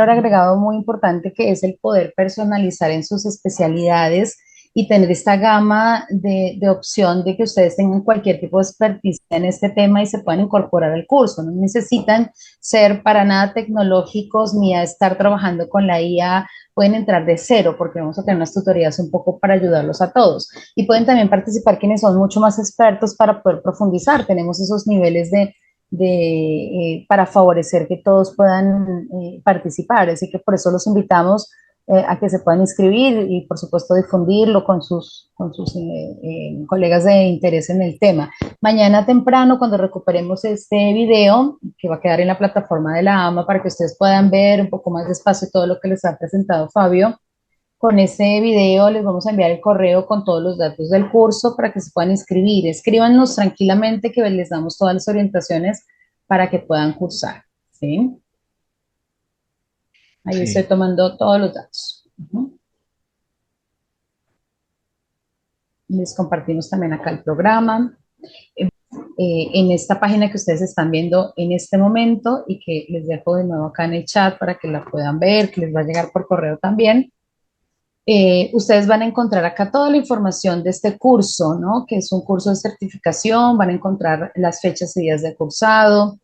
agregado muy importante, que es el poder personalizar en sus especialidades y tener esta gama de opción de que ustedes tengan cualquier tipo de expertise en este tema y se puedan incorporar al curso. No necesitan ser para nada tecnológicos ni a estar trabajando con la IA. Pueden entrar de cero porque vamos a tener unas tutorías un poco para ayudarlos a todos. Y pueden también participar quienes son mucho más expertos para poder profundizar. Tenemos esos niveles para favorecer que todos puedan participar. Así que por eso los invitamos a que se puedan inscribir y por supuesto difundirlo con sus colegas de interés en el tema. Mañana temprano, cuando recuperemos este video, que va a quedar en la plataforma de la AMA para que ustedes puedan ver un poco más despacio todo lo que les ha presentado Fabio, con este video les vamos a enviar el correo con todos los datos del curso para que se puedan inscribir. Escríbanos tranquilamente que les damos todas las orientaciones para que puedan cursar, ¿sí? Ahí Sí. estoy tomando todos los datos. Les compartimos también acá el programa. En esta página que ustedes están viendo en este momento y que les dejo de nuevo acá en el chat para que la puedan ver, que les va a llegar por correo también. Ustedes van a encontrar acá toda la información de este curso, ¿no? Que es un curso de certificación, van a encontrar las fechas y días de cursado.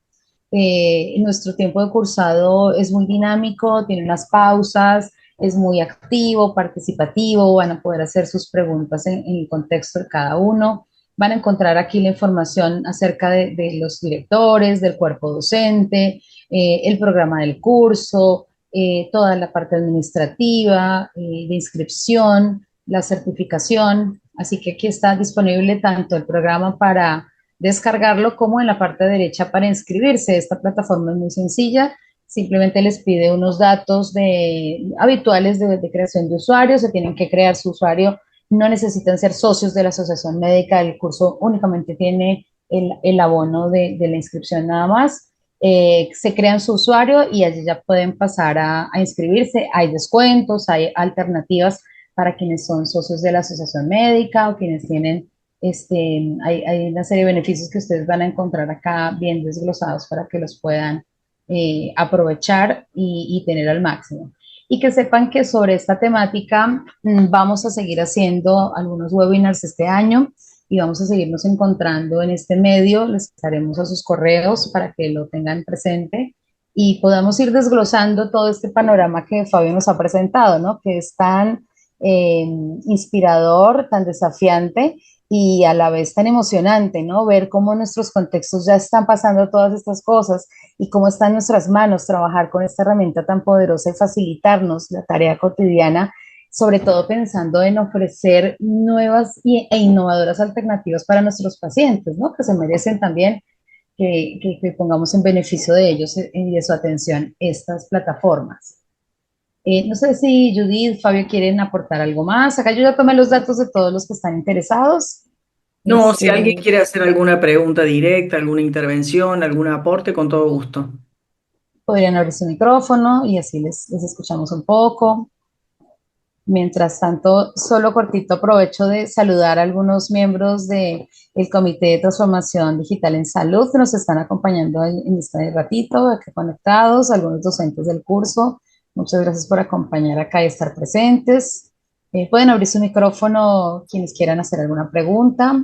Nuestro tiempo de cursado es muy dinámico, tiene unas pausas, es muy activo, participativo, van a poder hacer sus preguntas en el contexto de cada uno. Van a encontrar aquí la información acerca de los directores, del cuerpo docente, el programa del curso, toda la parte administrativa, de inscripción, la certificación. Así que aquí está disponible tanto el programa para descargarlo como en la parte derecha para inscribirse. Esta plataforma es muy sencilla, simplemente les pide unos datos habituales de creación de usuario, se tienen que crear su usuario, no necesitan ser socios de la asociación médica, el curso únicamente tiene el abono de la inscripción nada más. Se crean su usuario y allí ya pueden pasar a inscribirse. Hay descuentos, hay alternativas para quienes son socios de la asociación médica o quienes tienen, hay una serie de beneficios que ustedes van a encontrar acá bien desglosados para que los puedan aprovechar y tener al máximo. Y que sepan que sobre esta temática vamos a seguir haciendo algunos webinars este año y vamos a seguirnos encontrando en este medio. Les estaremos a sus correos para que lo tengan presente y podamos ir desglosando todo este panorama que Fabio nos ha presentado, ¿no? Que es tan inspirador, tan desafiante y a la vez tan emocionante, ¿no? Ver cómo nuestros contextos ya están pasando todas estas cosas y cómo está en nuestras manos trabajar con esta herramienta tan poderosa y facilitarnos la tarea cotidiana, sobre todo pensando en ofrecer nuevas e innovadoras alternativas para nuestros pacientes, ¿no? Que se merecen también que pongamos en beneficio de ellos y de su atención estas plataformas. No sé si Judith, Fabio quieren aportar algo más. Acá yo ya tomé los datos de todos los que están interesados. No, si alguien quiere hacer alguna pregunta directa, alguna intervención, algún aporte, con todo gusto. Podrían abrir su micrófono y así les escuchamos un poco. Mientras tanto, solo cortito aprovecho de saludar a algunos miembros del Comité de Transformación Digital en Salud que nos están acompañando en este ratito, aquí conectados, algunos docentes del curso. Muchas gracias por acompañar acá y estar presentes. Pueden abrir su micrófono quienes quieran hacer alguna pregunta.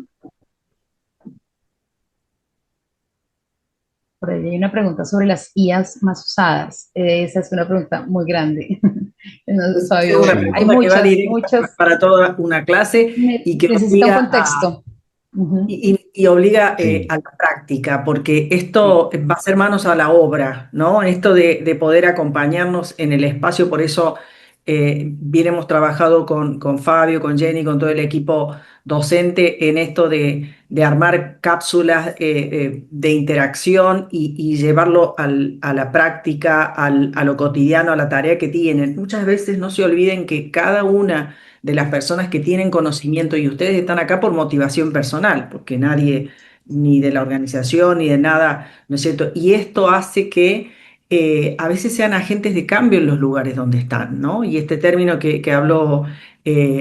ahí hay una pregunta sobre las IAs más usadas. Esa es una pregunta muy grande. Entonces, Es una Fabio, hay pregunta que va muchas, directa muchas. para toda una clase y que Necesita un obliga contexto. Ujú. y obliga Sí, a la práctica, porque esto va a ser manos a la obra, ¿no? Esto de poder acompañarnos en el espacio, por eso bien hemos trabajado con Fabio, con Jenny, con todo el equipo docente en esto de armar cápsulas de interacción y llevarlo a la práctica, a lo cotidiano, a la tarea que tienen. Muchas veces no se olviden que cada una de las personas que tienen conocimiento y ustedes están acá por motivación personal, porque nadie, ni de la organización, ni de nada, ¿no es cierto? Y esto hace que a veces sean agentes de cambio en los lugares donde están, ¿no? Y este término que habló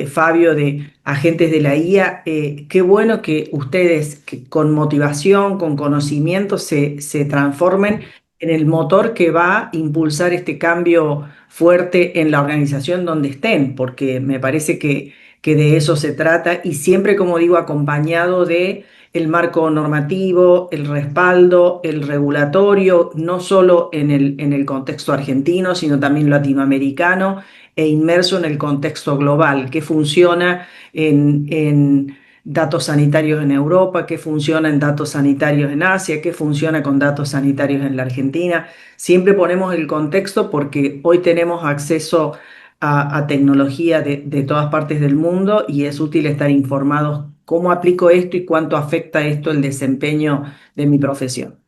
Fabio de agentes de la IA, qué bueno que ustedes que con motivación, con conocimiento, se transformen en el motor que va a impulsar este cambio fuerte en la organización donde estén, porque me parece que de eso se trata y siempre, como digo, acompañado de el marco normativo, el respaldo, el regulatorio, no solo en el contexto argentino, sino también latinoamericano e inmerso en el contexto global, que funciona en datos sanitarios en Europa, que funciona en datos sanitarios en Asia, que funciona con datos sanitarios en la Argentina. Siempre ponemos el contexto porque hoy tenemos acceso a tecnología de todas partes del mundo y es útil estar informados cómo aplico esto y cuánto afecta esto el desempeño de mi profesión.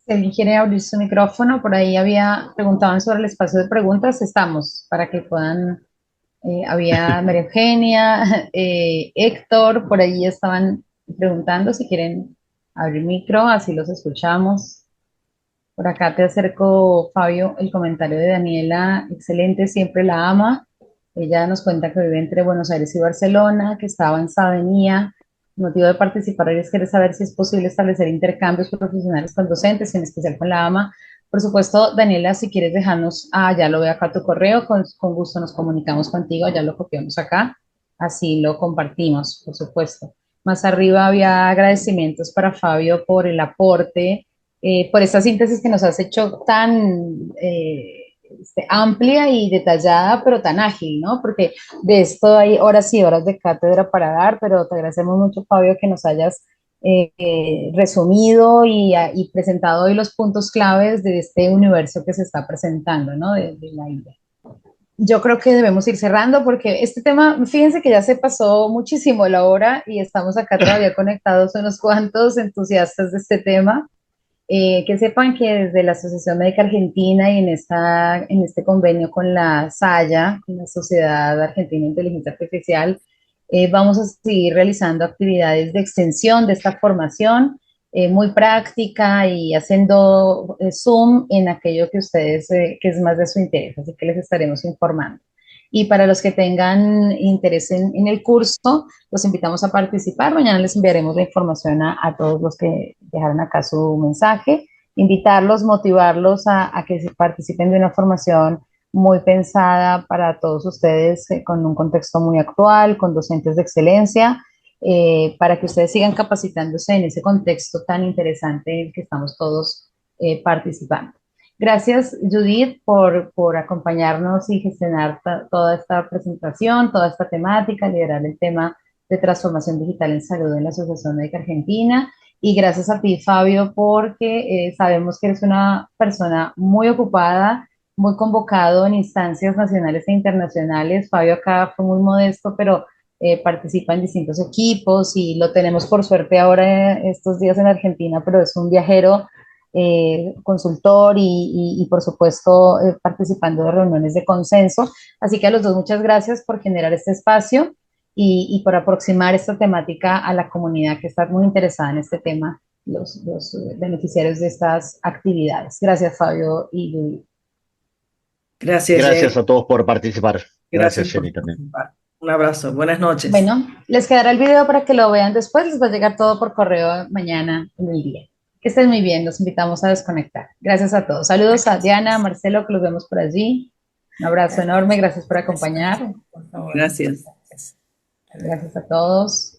Si alguien quiere abrir su micrófono, por ahí preguntaban sobre el espacio de preguntas, estamos para que puedan. Había María Eugenia, Héctor, por ahí estaban preguntando si quieren abrir micro, así los escuchamos. Por acá te acerco, Fabio, el comentario de Daniela, excelente, siempre la ama. Ella nos cuenta que vive entre Buenos Aires y Barcelona, que está avanzada en IA. El motivo de participar hoy es querer saber si es posible establecer intercambios profesionales con docentes, en especial con la AMA. Por supuesto, Daniela, si quieres dejarnos, ya lo veo acá tu correo, con gusto nos comunicamos contigo, ya lo copiamos acá, así lo compartimos, por supuesto. Más arriba había agradecimientos para Fabio por el aporte, por esta síntesis que nos has hecho tan amplia y detallada, pero tan ágil, ¿no? Porque de esto hay horas y horas de cátedra para dar, pero te agradecemos mucho, Fabio, que nos hayas resumido y presentado hoy los puntos claves de este universo que se está presentando, ¿no? De la IA. Yo creo que debemos ir cerrando porque este tema, fíjense que ya se pasó muchísimo la hora y estamos acá todavía conectados unos cuantos entusiastas de este tema. Que sepan que desde la Asociación Médica Argentina y en este convenio con la SAYA, con la Sociedad Argentina de Inteligencia Artificial, vamos a seguir realizando actividades de extensión de esta formación muy práctica y haciendo zoom en aquello que ustedes, que es más de su interés, así que les estaremos informando. Y para los que tengan interés en el curso, los invitamos a participar. Mañana les enviaremos la información a todos los que dejaron acá su mensaje. Invitarlos, motivarlos a que participen de una formación muy pensada para todos ustedes, con un contexto muy actual, con docentes de excelencia, para que ustedes sigan capacitándose en ese contexto tan interesante en el que estamos todos participando. Gracias, Judith, por acompañarnos y gestionar toda esta presentación, toda esta temática, liderar el tema de transformación digital en salud en la Asociación Médica Argentina. Y gracias a ti, Fabio, porque sabemos que eres una persona muy ocupada, muy convocado en instancias nacionales e internacionales. Fabio acá fue muy modesto, pero participa en distintos equipos y lo tenemos por suerte ahora estos días en Argentina, pero es un viajero consultor y por supuesto participando de reuniones de consenso. Así que a los dos muchas gracias por generar este espacio y por aproximar esta temática a la comunidad que está muy interesada en este tema, los beneficiarios de estas actividades. Gracias, Fabio y Judith. Gracias, gracias Jenny. a todos por participar. Gracias Gracias, por Jenny, también. participar. Un abrazo. Buenas noches. Bueno, les quedará el video para que lo vean después, les va a llegar todo por correo mañana en el día. Que estén muy bien, los invitamos a desconectar. Gracias a todos. Saludos a Diana, a Marcelo, que los vemos por allí. Un abrazo enorme, gracias por acompañar. Gracias. Gracias a todos.